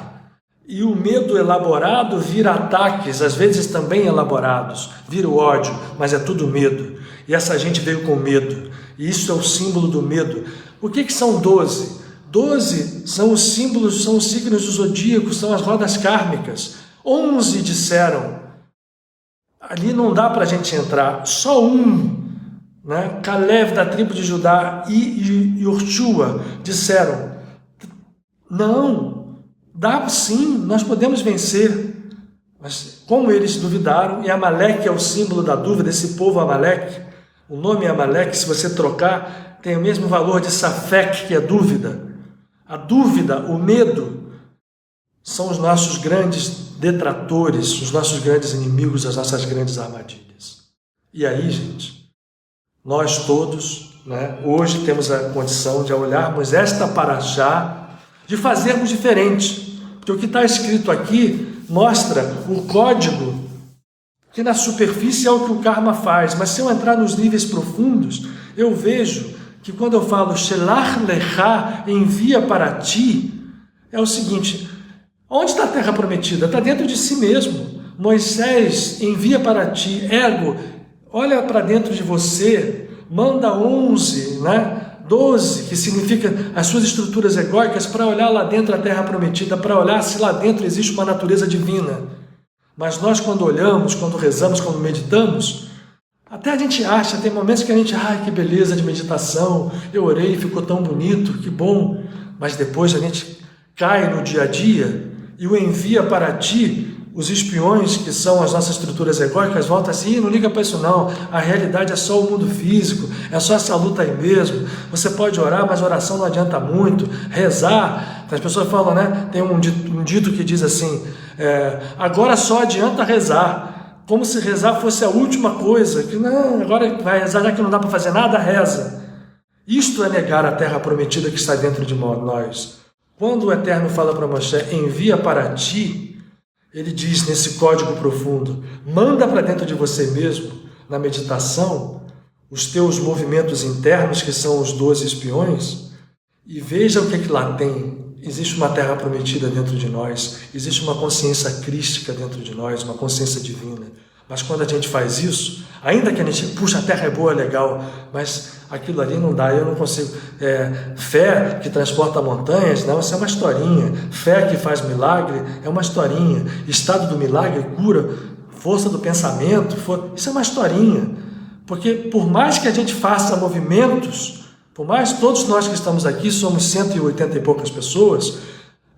E o medo elaborado vira ataques, às vezes também elaborados. Vira o ódio, mas é tudo medo. E essa gente veio com medo. E isso é o símbolo do medo. Por que são 12? 12 são os símbolos, são os signos do zodíaco, são as rodas kármicas. 11 disseram, ali não dá para a gente entrar, só um, né? Caleb da tribo de Judá e Yoshua disseram, não, dá sim, nós podemos vencer. Mas como eles duvidaram, e Amaleque é o símbolo da dúvida, esse povo Amaleque, o nome Amaleque, se você trocar, tem o mesmo valor de Safek, que é dúvida. A dúvida, o medo, são os nossos grandes detratores, os nossos grandes inimigos, as nossas grandes armadilhas. E aí, gente, nós todos, né, hoje temos a condição de olharmos esta paraxá, de fazermos diferente. Porque o que está escrito aqui mostra o código, que na superfície é o que o karma faz, mas se eu entrar nos níveis profundos, eu vejo que quando eu falo Shelach Lecha, envia para ti, é o seguinte: onde está a terra prometida? Está dentro de si mesmo. Moisés envia para ti, ego, olha para dentro de você, manda 11, né? 12, que significa as suas estruturas egóicas, para olhar lá dentro a terra prometida, para olhar se lá dentro existe uma natureza divina. Mas nós, quando olhamos, quando rezamos, quando meditamos, até a gente acha, tem momentos que a gente, que beleza de meditação, eu orei, ficou tão bonito, que bom. Mas depois a gente cai no dia a dia e o envia para ti. Os espiões, que são as nossas estruturas egóicas, voltam assim, não liga para isso não, a realidade é só o mundo físico, é só essa luta aí mesmo, você pode orar, mas oração não adianta muito, rezar, as pessoas falam, né, tem um dito que diz assim, agora só adianta rezar, como se rezar fosse a última coisa, que não, agora vai rezar, já que não dá para fazer nada, reza. Isto é negar a terra prometida que está dentro de nós. Quando o Eterno fala para Moshe, envia para ti, ele diz nesse código profundo, manda para dentro de você mesmo, na meditação, os teus movimentos internos, que são os 12 espiões, e veja o que lá tem. Existe uma terra prometida dentro de nós, existe uma consciência crística dentro de nós, uma consciência divina. Mas quando a gente faz isso, ainda que a gente, puxa, a terra é boa, é legal, mas aquilo ali não dá, eu não consigo. Fé que transporta montanhas, não, isso é uma historinha. Fé que faz milagre é uma historinha. Estado do milagre, cura, força do pensamento, isso é uma historinha. Porque por mais que a gente faça movimentos, por mais todos nós que estamos aqui, somos 180 e poucas pessoas,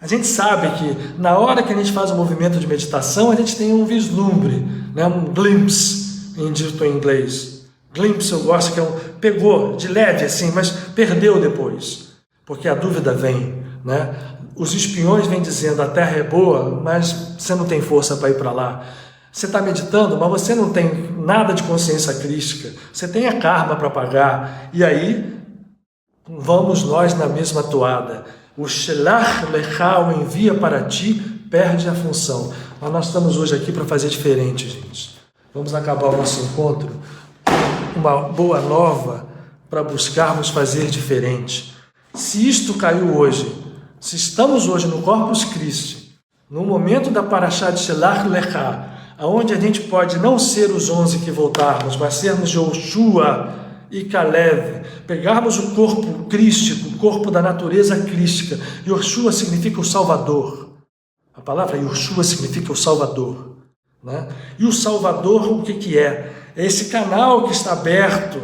a gente sabe que na hora que a gente faz um movimento de meditação, a gente tem um vislumbre, né? Um glimpse, dito em inglês. Glimpse eu gosto, que pegou de leve assim, mas perdeu depois, porque a dúvida vem, né? Os espiões vêm dizendo, a terra é boa, mas você não tem força para ir para lá. Você está meditando, mas você não tem nada de consciência crística, você tem a karma para pagar, e aí vamos nós na mesma toada. O Shelach Lecha, o envia para ti, perde a função. Mas nós estamos hoje aqui para fazer diferente, gente. Vamos acabar o nosso encontro com uma boa nova para buscarmos fazer diferente. Se isto caiu hoje, se estamos hoje no Corpus Christi, no momento da Paraxá de Shelach Lecha, aonde a gente pode não ser os 11 que voltarmos, mas sermos Joshua e Caleb, pegarmos o corpo crístico, o corpo da natureza crística. Yoshua significa o Salvador. A palavra Yoshua significa o Salvador, né? E o Salvador, o que é? É esse canal que está aberto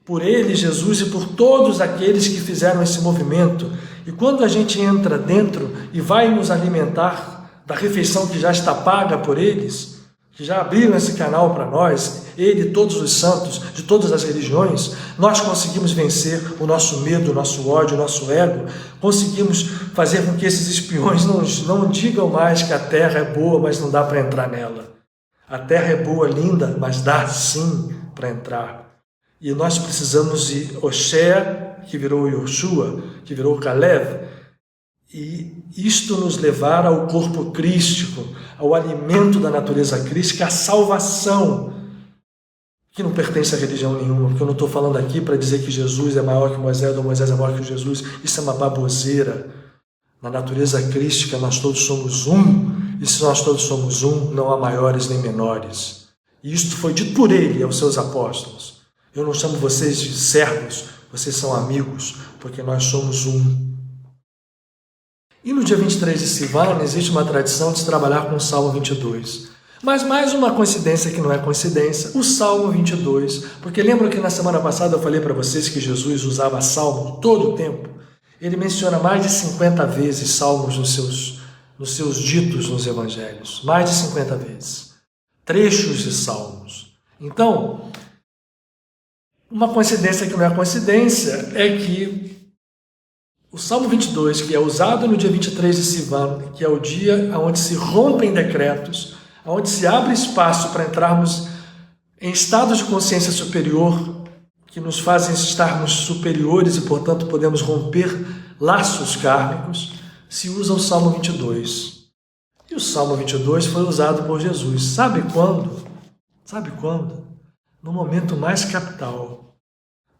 por ele, Jesus, e por todos aqueles que fizeram esse movimento. E quando a gente entra dentro e vai nos alimentar da refeição que já está paga por eles, que já abriram esse canal para nós, ele e todos os santos de todas as religiões, nós conseguimos vencer o nosso medo, o nosso ódio, o nosso ego, conseguimos fazer com que esses espiões não digam mais que a terra é boa, mas não dá para entrar nela. A terra é boa, linda, mas dá sim para entrar. E nós precisamos de Oshé, que virou Yoshua, que virou Caleb, e isto nos levar ao corpo crístico, ao alimento da natureza crística, à salvação, que não pertence a religião nenhuma, porque eu não estou falando aqui para dizer que Jesus é maior que Moisés, ou Moisés é maior que Jesus. Isso é uma baboseira. Na natureza crística nós todos somos um, e se nós todos somos um, não há maiores nem menores. E isto foi dito por ele aos seus apóstolos. Eu não chamo vocês de servos, vocês são amigos, porque nós somos um. E no dia 23 de Sivan existe uma tradição de se trabalhar com o Salmo 22. Mas mais uma coincidência que não é coincidência, o Salmo 22. Porque lembram que na semana passada eu falei para vocês que Jesus usava Salmo todo o tempo? Ele menciona mais de 50 vezes Salmos nos seus ditos nos Evangelhos. Mais de 50 vezes. Trechos de Salmos. Então, uma coincidência que não é coincidência é que o Salmo 22, que é usado no dia 23 de Sivan, que é o dia onde se rompem decretos, onde se abre espaço para entrarmos em estados de consciência superior, que nos fazem estarmos superiores e, portanto, podemos romper laços kármicos, se usa o Salmo 22. E o Salmo 22 foi usado por Jesus. Sabe quando? Sabe quando? No momento mais capital.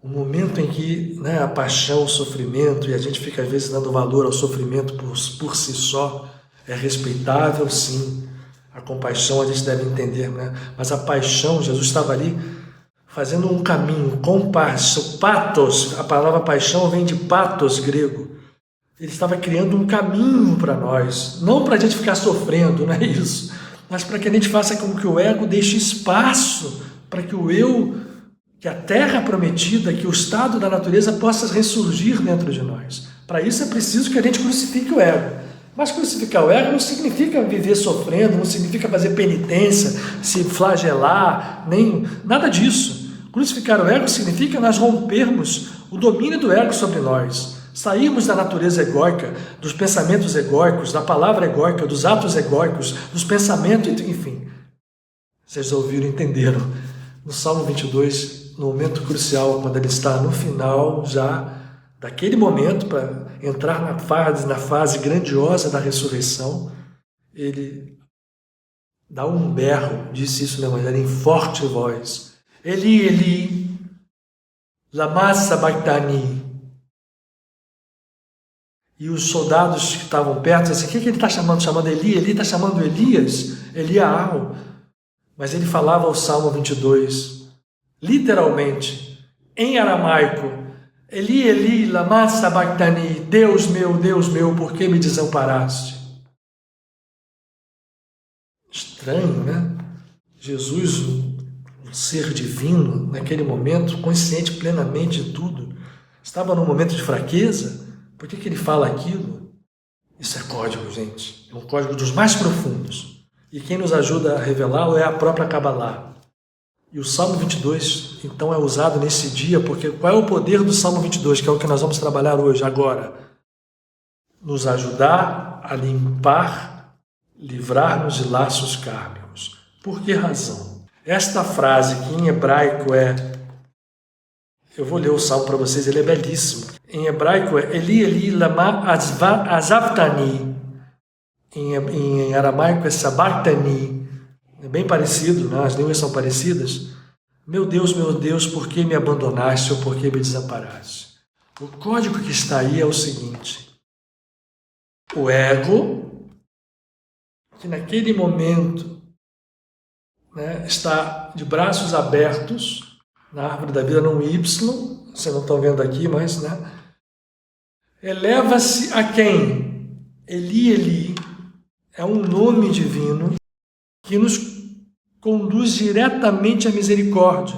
O momento em que a paixão, o sofrimento, e a gente fica às vezes dando valor ao sofrimento por si só, é respeitável, sim. A compaixão a gente deve entender, mas a paixão, Jesus estava ali fazendo um caminho, compaixão, patos, a palavra paixão vem de patos grego. Ele estava criando um caminho para nós, não para a gente ficar sofrendo, não é isso, mas para que a gente faça com que o ego deixe espaço para que o eu, que a terra prometida, que o estado da natureza possa ressurgir dentro de nós. Para isso é preciso que a gente crucifique o ego. Mas crucificar o ego não significa viver sofrendo, não significa fazer penitência, se flagelar, nem nada disso. Crucificar o ego significa nós rompermos o domínio do ego sobre nós, sairmos da natureza egóica, dos pensamentos egóicos, da palavra egóica, dos atos egóicos, dos pensamentos, enfim. Vocês ouviram, entenderam. No Salmo 22, no momento crucial, quando ele está no final já daquele momento, para entrar na fase grandiosa da ressurreição, ele dá um berro, disse isso na Evangelho em forte voz. Eli, Eli, lama sabachthani. E os soldados que estavam perto disseram assim, o que ele está chamando? Chamando Eli? Eli está chamando Elias? Eliaal. Mas ele falava o Salmo 22, literalmente, em aramaico, Eli, Eli, lama sabachthani, Deus meu, por que me desamparaste? Estranho, né? Jesus, um ser divino, naquele momento, consciente plenamente de tudo, estava num momento de fraqueza. Por que ele fala aquilo? Isso é código, gente. É um código dos mais profundos. E quem nos ajuda a revelá-lo é a própria Kabbalah. E o Salmo 22, então, é usado nesse dia, porque qual é o poder do Salmo 22, que é o que nós vamos trabalhar hoje, agora? Nos ajudar a limpar, livrar-nos de laços kármicos. Por que razão? Esta frase, que em hebraico eu vou ler o Salmo para vocês, ele é belíssimo. Em hebraico é Eli, Eli, lama azavtani. Em aramaico é sabachthani. É bem parecido, as línguas são parecidas. Meu Deus, por que me abandonaste ou por que me desamparaste? O código que está aí é o seguinte. O ego, que naquele momento né, está de braços abertos, na árvore da vida num Y, vocês não estão vendo aqui, mas, né, eleva-se a quem? Eli, Eli, é um nome divino que nos conduz diretamente à misericórdia.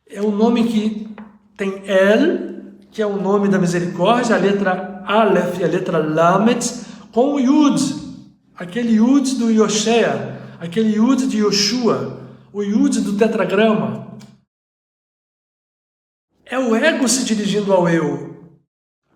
É um nome que tem El, que é o nome da misericórdia, a letra Aleph e a letra Lamed, com o Yud, aquele Yud do Yoshea, aquele Yud de Yoshua, o Yud do tetragrama. É o ego se dirigindo ao eu.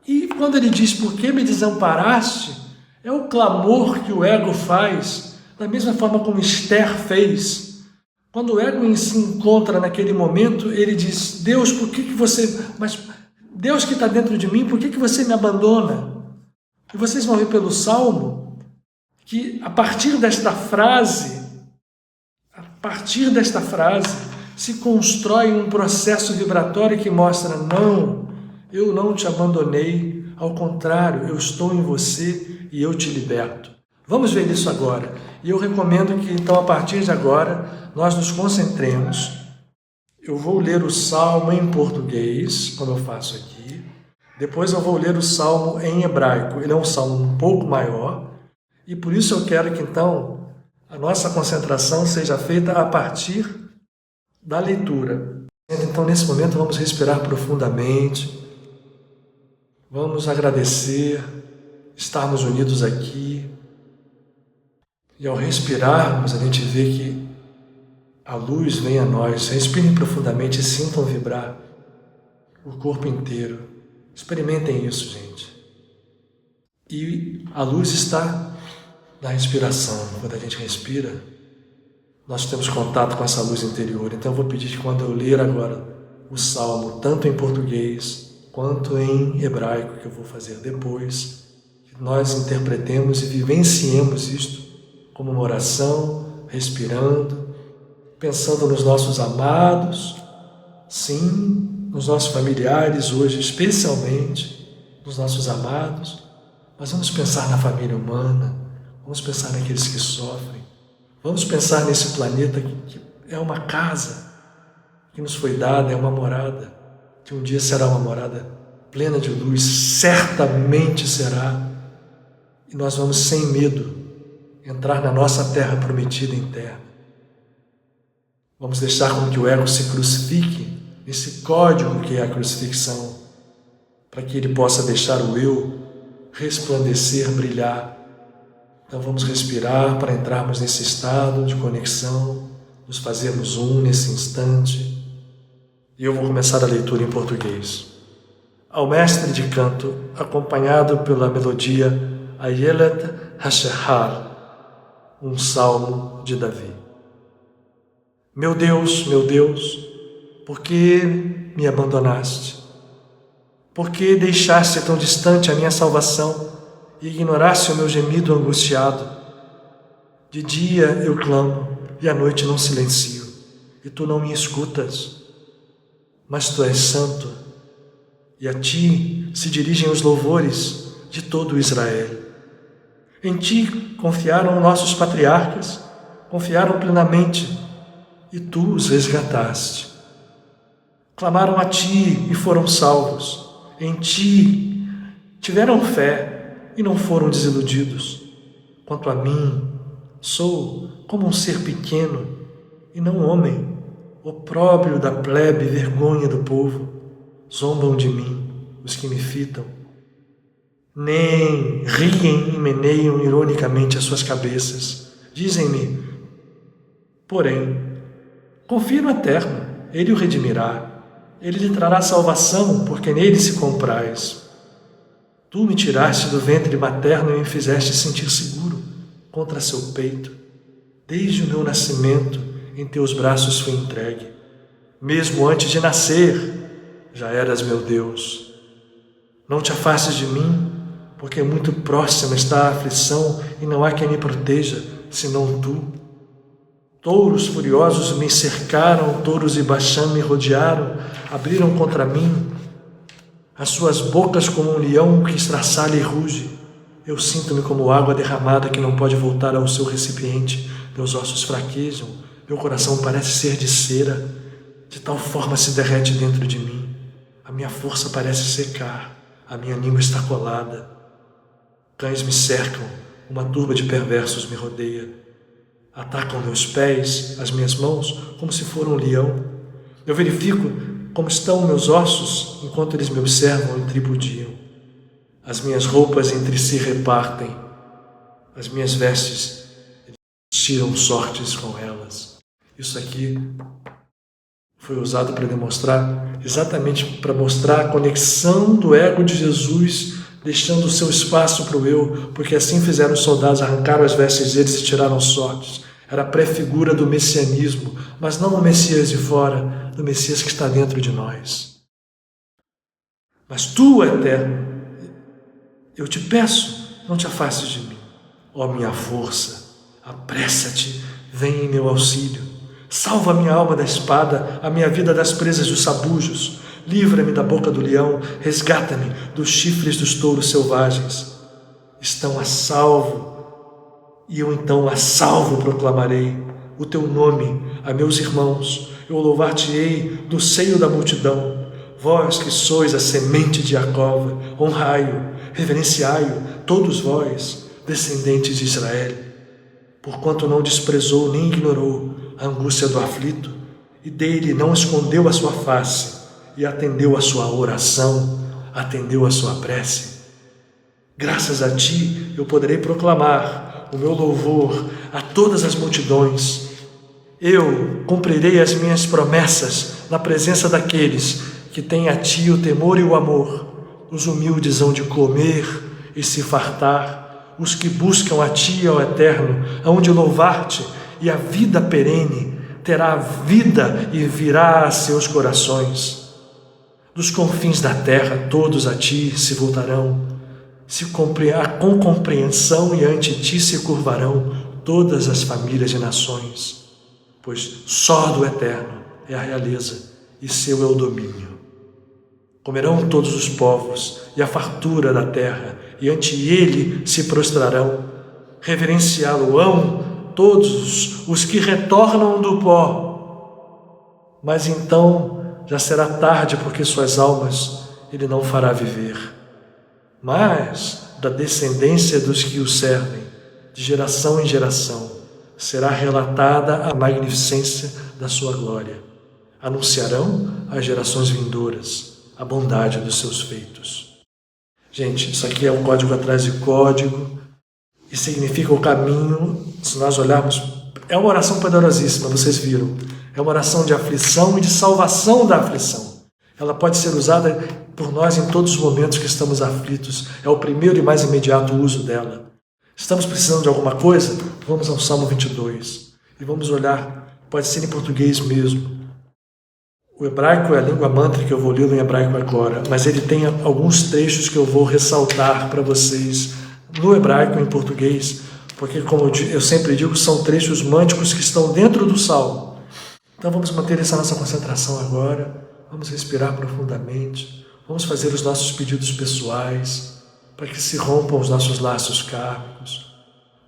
E quando ele diz, por que me desamparaste? É o clamor que o ego faz, da mesma forma como Esther fez. Quando o ego se encontra naquele momento, ele diz, Deus, por que você... Mas Deus que está dentro de mim, por que você me abandona? E vocês vão ver pelo Salmo que a partir desta frase, se constrói um processo vibratório que mostra, não, eu não te abandonei, ao contrário, eu estou em você e eu te liberto. Vamos ver isso agora. E eu recomendo que, então, a partir de agora, nós nos concentremos. Eu vou ler o Salmo em português, como eu faço aqui. Depois eu vou ler o Salmo em hebraico. Ele é um salmo um pouco maior. E por isso eu quero que, então, a nossa concentração seja feita a partir da leitura. Então, nesse momento, vamos respirar profundamente. Vamos agradecer estarmos unidos aqui. E ao respirarmos, a gente vê que a luz vem a nós. Respirem profundamente e sintam vibrar o corpo inteiro. Experimentem isso, gente. E a luz está na respiração. Quando a gente respira, nós temos contato com essa luz interior. Então eu vou pedir que quando eu ler agora o Salmo, tanto em português quanto em hebraico, que eu vou fazer depois, que nós interpretemos e vivenciemos isto como uma oração, respirando, pensando nos nossos amados, sim, nos nossos familiares hoje, especialmente nos nossos amados, mas vamos pensar na família humana, vamos pensar naqueles que sofrem, vamos pensar nesse planeta que é uma casa que nos foi dada, é uma morada, que um dia será uma morada plena de luz, certamente será, e nós vamos sem medo entrar na nossa terra prometida em terra. Vamos deixar com que o ego se crucifique nesse código que é a crucifixão, para que ele possa deixar o eu resplandecer, brilhar. Então vamos respirar para entrarmos nesse estado de conexão, nos fazermos um nesse instante. E eu vou começar a leitura em português. Ao mestre de canto, acompanhado pela melodia Ayelet HaShehar, um salmo de Davi. Meu Deus, por que me abandonaste? Por que deixaste tão distante a minha salvação e ignoraste o meu gemido angustiado? De dia eu clamo e à noite não silencio, e tu não me escutas. Mas tu és santo, e a ti se dirigem os louvores de todo Israel. Em ti confiaram nossos patriarcas, confiaram plenamente, e tu os resgataste. Clamaram a ti e foram salvos. Em ti tiveram fé e não foram desiludidos. Quanto a mim, sou como um ser pequeno e não homem, opróbrio da plebe, vergonha do povo. Zombam de mim os que me fitam. Nem riem e meneiam ironicamente as suas cabeças. Dizem-me, porém, confia no Eterno, Ele o redimirá. Ele lhe trará salvação, porque nele se compraz. Tu me tiraste do ventre materno e me fizeste sentir seguro contra seu peito. Desde o meu nascimento, em teus braços fui entregue. Mesmo antes de nascer, já eras meu Deus. Não te afastes de mim, porque muito próxima está a aflição e não há quem me proteja, senão tu. Touros furiosos me cercaram, touros de Baxã me rodearam, abriram contra mim as suas bocas como um leão que estraçalha e ruge. Eu sinto-me como água derramada que não pode voltar ao seu recipiente. Meus ossos fraquejam, Meu coração parece ser de cera, de tal forma se derrete dentro de mim. A minha força parece secar, a minha língua está colada. Cães me cercam, uma turba de perversos me rodeia. Atacam meus pés, as minhas mãos, como se for um leão. Eu verifico como estão meus ossos enquanto eles me observam e tripudiam. As minhas roupas entre si repartem, as minhas vestes tiram sortes com elas. Isso aqui foi usado para demonstrar, exatamente para mostrar a conexão do ego de Jesus, deixando o seu espaço para o eu, porque assim fizeram os soldados, arrancaram as vestes deles e tiraram sortes. Era a pré-figura do messianismo, mas não o Messias de fora, do Messias que está dentro de nós. Mas tu, Eterno, eu te peço, não te afastes de mim. Ó minha força, apressa-te, vem em meu auxílio. Salva a minha alma da espada, a minha vida das presas dos sabujos. Livra-me da boca do leão, resgata-me dos chifres dos touros selvagens. Estão a salvo, e eu então a salvo proclamarei o teu nome a meus irmãos. Eu louvar-te-ei do seio da multidão. Vós que sois a semente de Jacó, honrai-o, reverenciai-o, todos vós, descendentes de Israel. Porquanto não desprezou nem ignorou a angústia do aflito, e dele não escondeu a sua face, e atendeu a sua oração, atendeu a sua prece. Graças a ti eu poderei proclamar o meu louvor a todas as multidões. Eu cumprirei as minhas promessas na presença daqueles que têm a ti o temor e o amor. Os humildes hão de comer e se fartar, os que buscam a ti, ó Eterno, hão de louvar-te, e a vida perene terá vida e virá a seus corações. Dos confins da terra todos a ti se voltarão, com compreensão e ante ti se curvarão todas as famílias e nações, pois só do Eterno é a realeza e seu é o domínio. Comerão todos os povos e a fartura da terra, e ante ele se prostrarão. Reverenciá-lo-ão todos os que retornam do pó. Mas então já será tarde, porque suas almas ele não fará viver. Mas da descendência dos que o servem, de geração em geração, será relatada a magnificência da sua glória. Anunciarão às gerações vindouras a bondade dos seus feitos. Gente, isso aqui é um código atrás de código e significa o caminho. Se nós olharmos, é uma oração poderosíssima, vocês viram. É uma oração de aflição e de salvação da aflição. Ela pode ser usada por nós em todos os momentos que estamos aflitos. É o primeiro e mais imediato uso dela. Estamos precisando de alguma coisa? Vamos ao Salmo 22 e vamos olhar, pode ser em português mesmo. O hebraico é a língua mantra que eu vou ler em hebraico agora, mas ele tem alguns trechos que eu vou ressaltar para vocês no hebraico e em português, porque, como eu sempre digo, são trechos mânticos que estão dentro do Salmo. Então vamos manter essa nossa concentração agora, vamos respirar profundamente, vamos fazer os nossos pedidos pessoais, para que se rompam os nossos laços kármicos,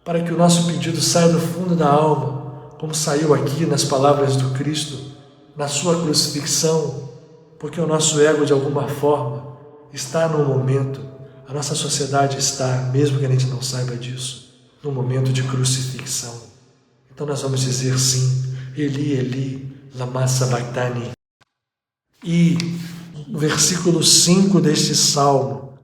para que o nosso pedido saia do fundo da alma, como saiu aqui nas palavras do Cristo, na sua crucifixão, porque o nosso ego, de alguma forma, está num momento, a nossa sociedade está, mesmo que a gente não saiba disso, num momento de crucifixão. Então nós vamos dizer sim, Eli, Eli, lama sabachthani. E no versículo 5 deste Salmo,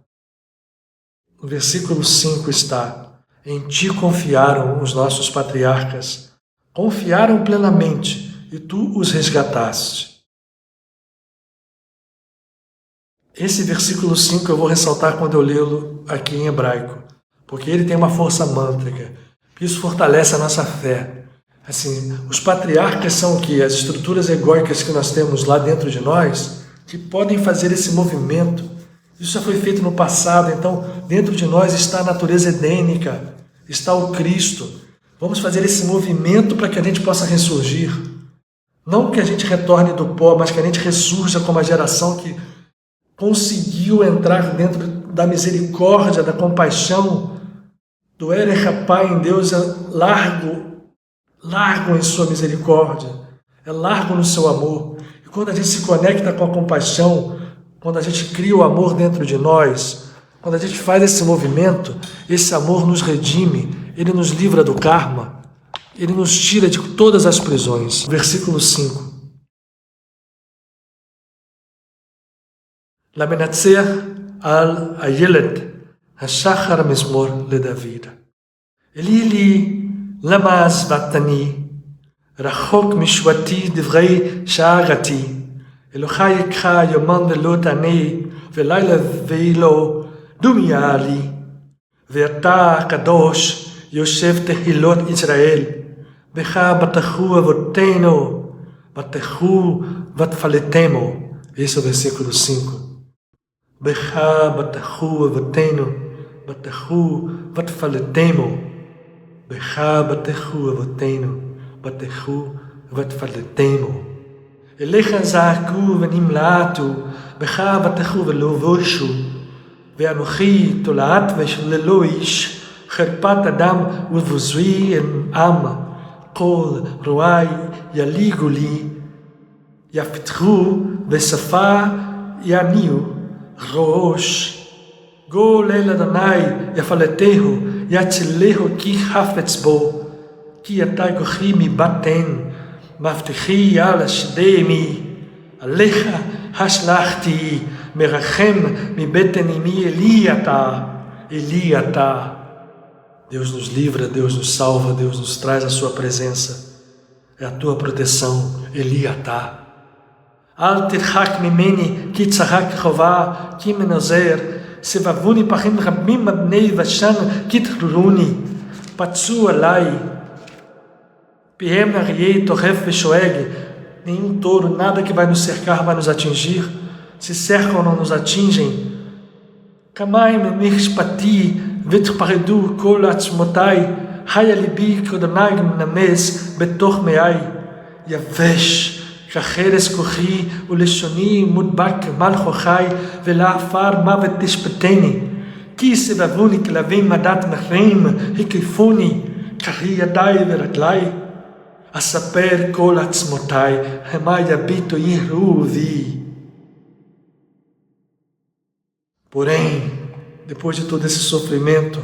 no versículo 5 está: em ti confiaram os nossos patriarcas, confiaram plenamente, e tu os resgataste. Esse versículo 5 eu vou ressaltar quando eu lê-lo aqui em hebraico, porque ele tem uma força mântrica. Isso fortalece a nossa fé. Assim, os patriarcas são o quê? As estruturas egóicas que nós temos lá dentro de nós, que podem fazer esse movimento. Isso já foi feito no passado, então dentro de nós está a natureza edênica, está o Cristo. Vamos fazer esse movimento para que a gente possa ressurgir. Não que a gente retorne do pó, mas que a gente ressurja como a geração que conseguiu entrar dentro da misericórdia, da compaixão, do Erech Pai em Deus largo em sua misericórdia, é largo no seu amor. E quando a gente se conecta com a compaixão, quando a gente cria o amor dentro de nós, quando a gente faz esse movimento, esse amor nos redime, ele nos livra do karma, ele nos tira de todas as prisões. Versículo 5. למנצח על הילד, השחר מזמור לדוד. אלי לי למה עזבתני, רחוק משבתי דברי שאגתי, אלוהי יקחה יומם ולא תענה, ולילה ואילו דומיה לי. ואתה הקדוש יושב תהילות ישראל, בך בטחו אבותינו, בטחו ותפלטמו. Esse é o versículo 5. בך בטחו אבותינו, בטחו ותפלטמו. בך בטחו אבותינו, בטחו ותפלטמו. אליך זעקו ונמלטו, בך בטחו ולא בושו. ואנוכי תולעת וללא איש, חרפת אדם ובוזי עם. כל רואי יליגו לי, יפתחו ושפה יניעו ראש. גול אל אדוני יפלטהו, יצילהו כי חפץ בו. כי אתה כוחי מבטן, מבטחי על השדה עמי. עליך השלכתי, מרחם מבטן עמי, אלי אתה. Deus nos livra, Deus nos salva, Deus nos traz a sua presença. É a tua proteção, Eli אתה. אל תרחק ממני, כי צחק חובה, כי מנזר. סבבוני פחים רבים בני בשן, כי תחרוני. פצעו עליי. פיהם אריה טורף ושואג. Nenhum touro, nada que vai nos cercar vai nos atingir. Se cercam ou não nos atingem. כמים משפטי ותפרדו כל עצמותיי. היה ליבי כאדוני נמס בתוך מעי. יבש כחרס כוחי ולשוני מודבק מלכוחי, ולעפר מוות תשפטני. כי סבבוני כלבים מדת מחרים, הקיפוני קרי ידיי ורגליי. אספר כל עצמותיי, המה יביטו יראו בי. Porém, depois de todo esse sofrimento,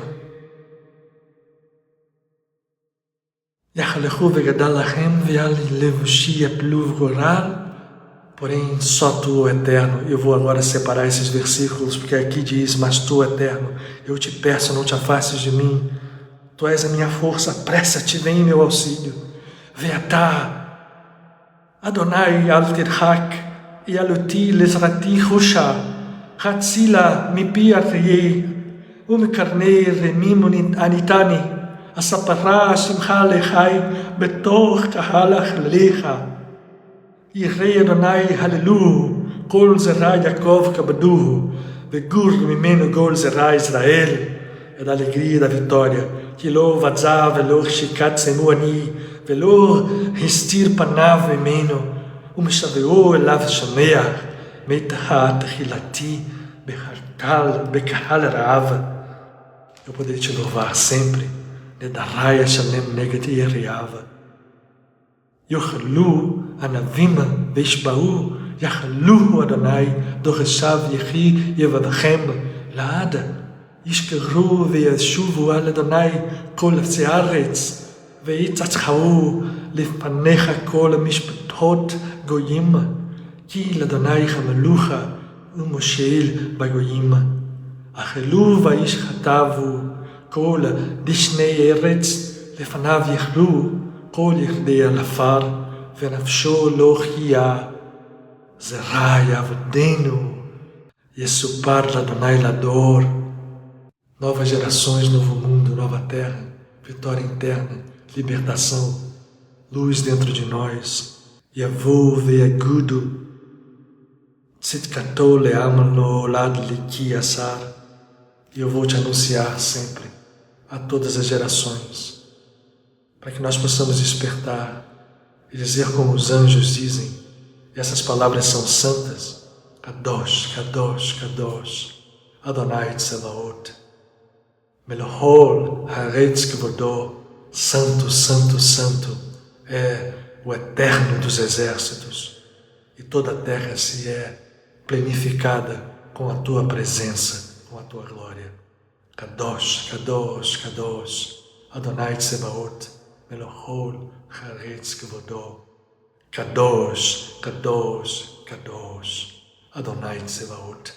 porém só tu, Eterno. Eu vou agora separar esses versículos, porque aqui diz: mas tu, Eterno, eu te peço, não te afastes de mim. Tu és a minha força, apressa-te, vem em meu auxílio. Veatá, Adonai al-Tirhak, e aluti lesrati husha, hatzila mipi atriye, ומקרני רמים עניתני, אספרה שמך לחי בתוך קהל אכליך. יראי אדוני הללוהו, כל זרע יעקב כבדוהו, וגור ממנו כל זרע ישראל. É da alegria e da vitória, que לא בצע ולא חשיקת צאנו אני, ולא הסתיר פניו ממנו, ומשבעו אליו שמח, מתחת תחילתי בקהל רעב. Eu poderia te louvar sempre. Nedarai Shalem Negat Yeriava. Yochalu Anavima Veshbau Yachalu Adonai Doreshav Yechi Yevadachem Laada Yishkeru Veyashuvu Al Adonai Kol Searetz Veitzachau Lifpanecha Kol Mishpatot Goyim Ki Ladonai Hamalucha Umosheil Bagoyim. Achelu vaishchatavu kol dishnei eretz לפניו יכלו כל ירדי עפר ונפשו לא חיה. זרע יעבדנו, יסופר לאדוני לדור. Novas gerações, novo mundo, nova terra, vitória interna, libertação, luz dentro de nós. Yavô ve'agudu tzidkato le'am lo olad liki asar. E eu vou te anunciar sempre, a todas as gerações, para que nós possamos despertar e dizer como os anjos dizem, essas palavras são santas, Kadosh, Kadosh, Kadosh, Adonai Tsevaot, Melohol Haaretz Kvodó, Santo, Santo, Santo, é o eterno dos exércitos, e toda a terra se é plenificada com a tua presença, com a tua glória. Kadosh, Kadosh, Kadosh, Adonai Tsebaot, Melohol Haaretz Kvodo. Kadosh, Kadosh, Kadosh, Adonai Tsebaot,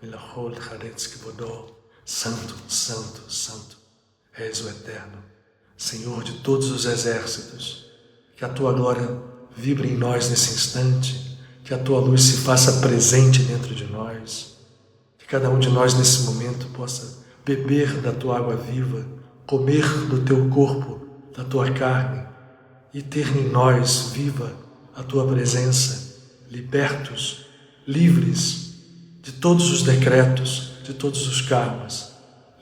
Melohol Haaretz Kvodo. Santo, Santo, Santo, és o Eterno, Senhor de todos os exércitos. Que a tua glória vibre em nós nesse instante, que a tua luz se faça presente dentro de nós, que cada um de nós nesse momento possa beber da tua água viva, comer do teu corpo, da tua carne, e ter em nós viva a tua presença, libertos, livres de todos os decretos, de todos os karmas,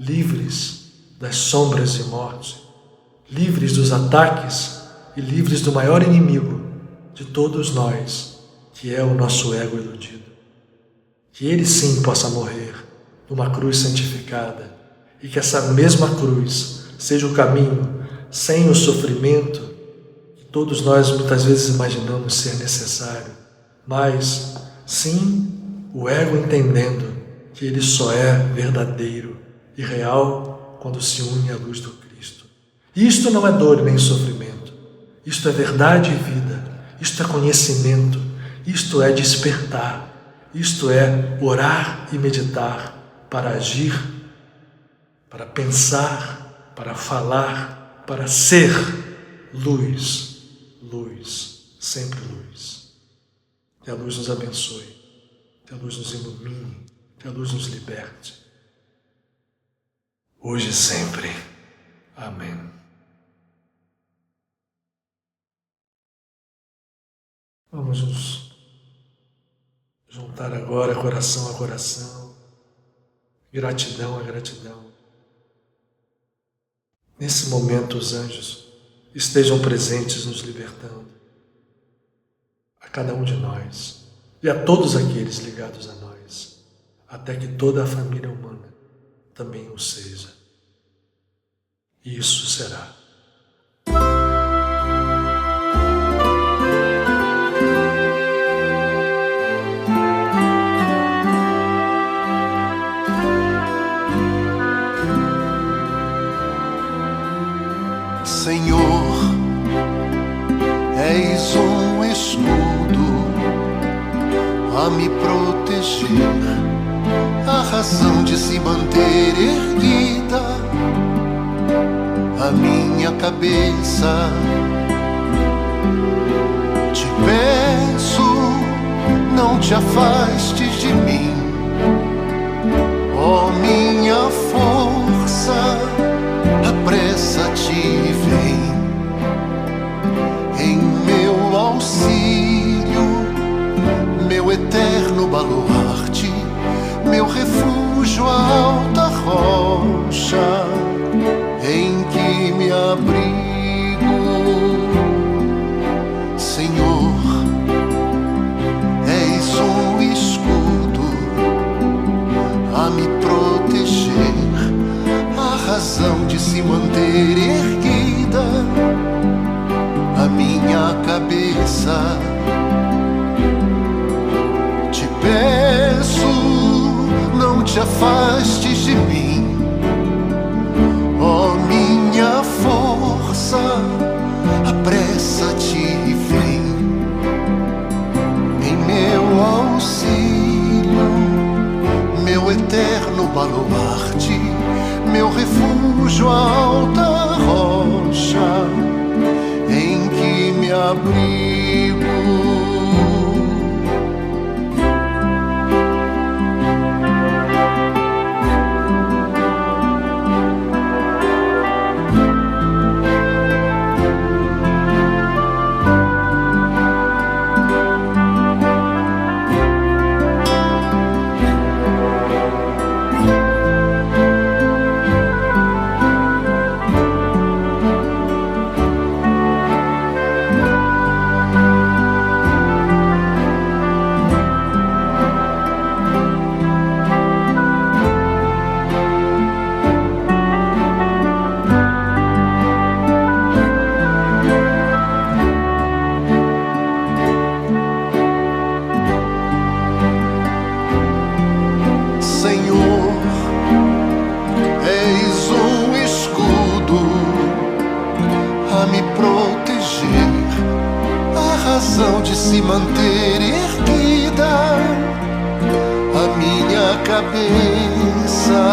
livres das sombras de morte, livres dos ataques e livres do maior inimigo de todos nós, que é o nosso ego iludido. Que ele sim possa morrer numa cruz santificada, e que essa mesma cruz seja o caminho sem o sofrimento que todos nós muitas vezes imaginamos ser necessário, mas sim o ego entendendo que ele só é verdadeiro e real quando se une à luz do Cristo. Isto não é dor nem sofrimento, isto é verdade e vida, isto é conhecimento, isto é despertar, isto é orar e meditar para agir, para pensar, para falar, para ser luz, luz, sempre luz. Que a luz nos abençoe, que a luz nos ilumine, que a luz nos liberte, hoje e sempre. Amém. Vamos nos juntar agora coração a coração, gratidão a gratidão. Nesse momento os anjos estejam presentes nos libertando, a cada um de nós e a todos aqueles ligados a nós, até que toda a família humana também o seja. E isso será. Senhor, és um escudo a me proteger, a razão de se manter erguida a minha cabeça. Te peço, não te afastes de mim, ó minha força, apressa-te e vem em meu auxílio, meu eterno baluarte, meu refúgio, a alta rocha em que me abrigo. Senhor, és um escudo a me proteger, a razão de se manter erguida a minha cabeça. Te peço, não te afastes de mim, ó minha força, apressa-te e vem em meu auxílio, meu eterno baluarte, meu refúgio, a alta rocha em que me abrigo. manter erguida a minha cabeça.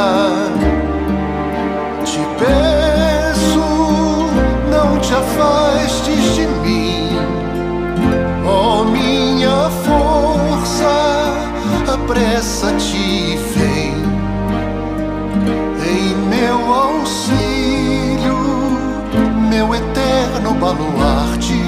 Te peço, não te afastes de mim, ó minha força, apressa-te e vem em meu auxílio, meu eterno baluarte,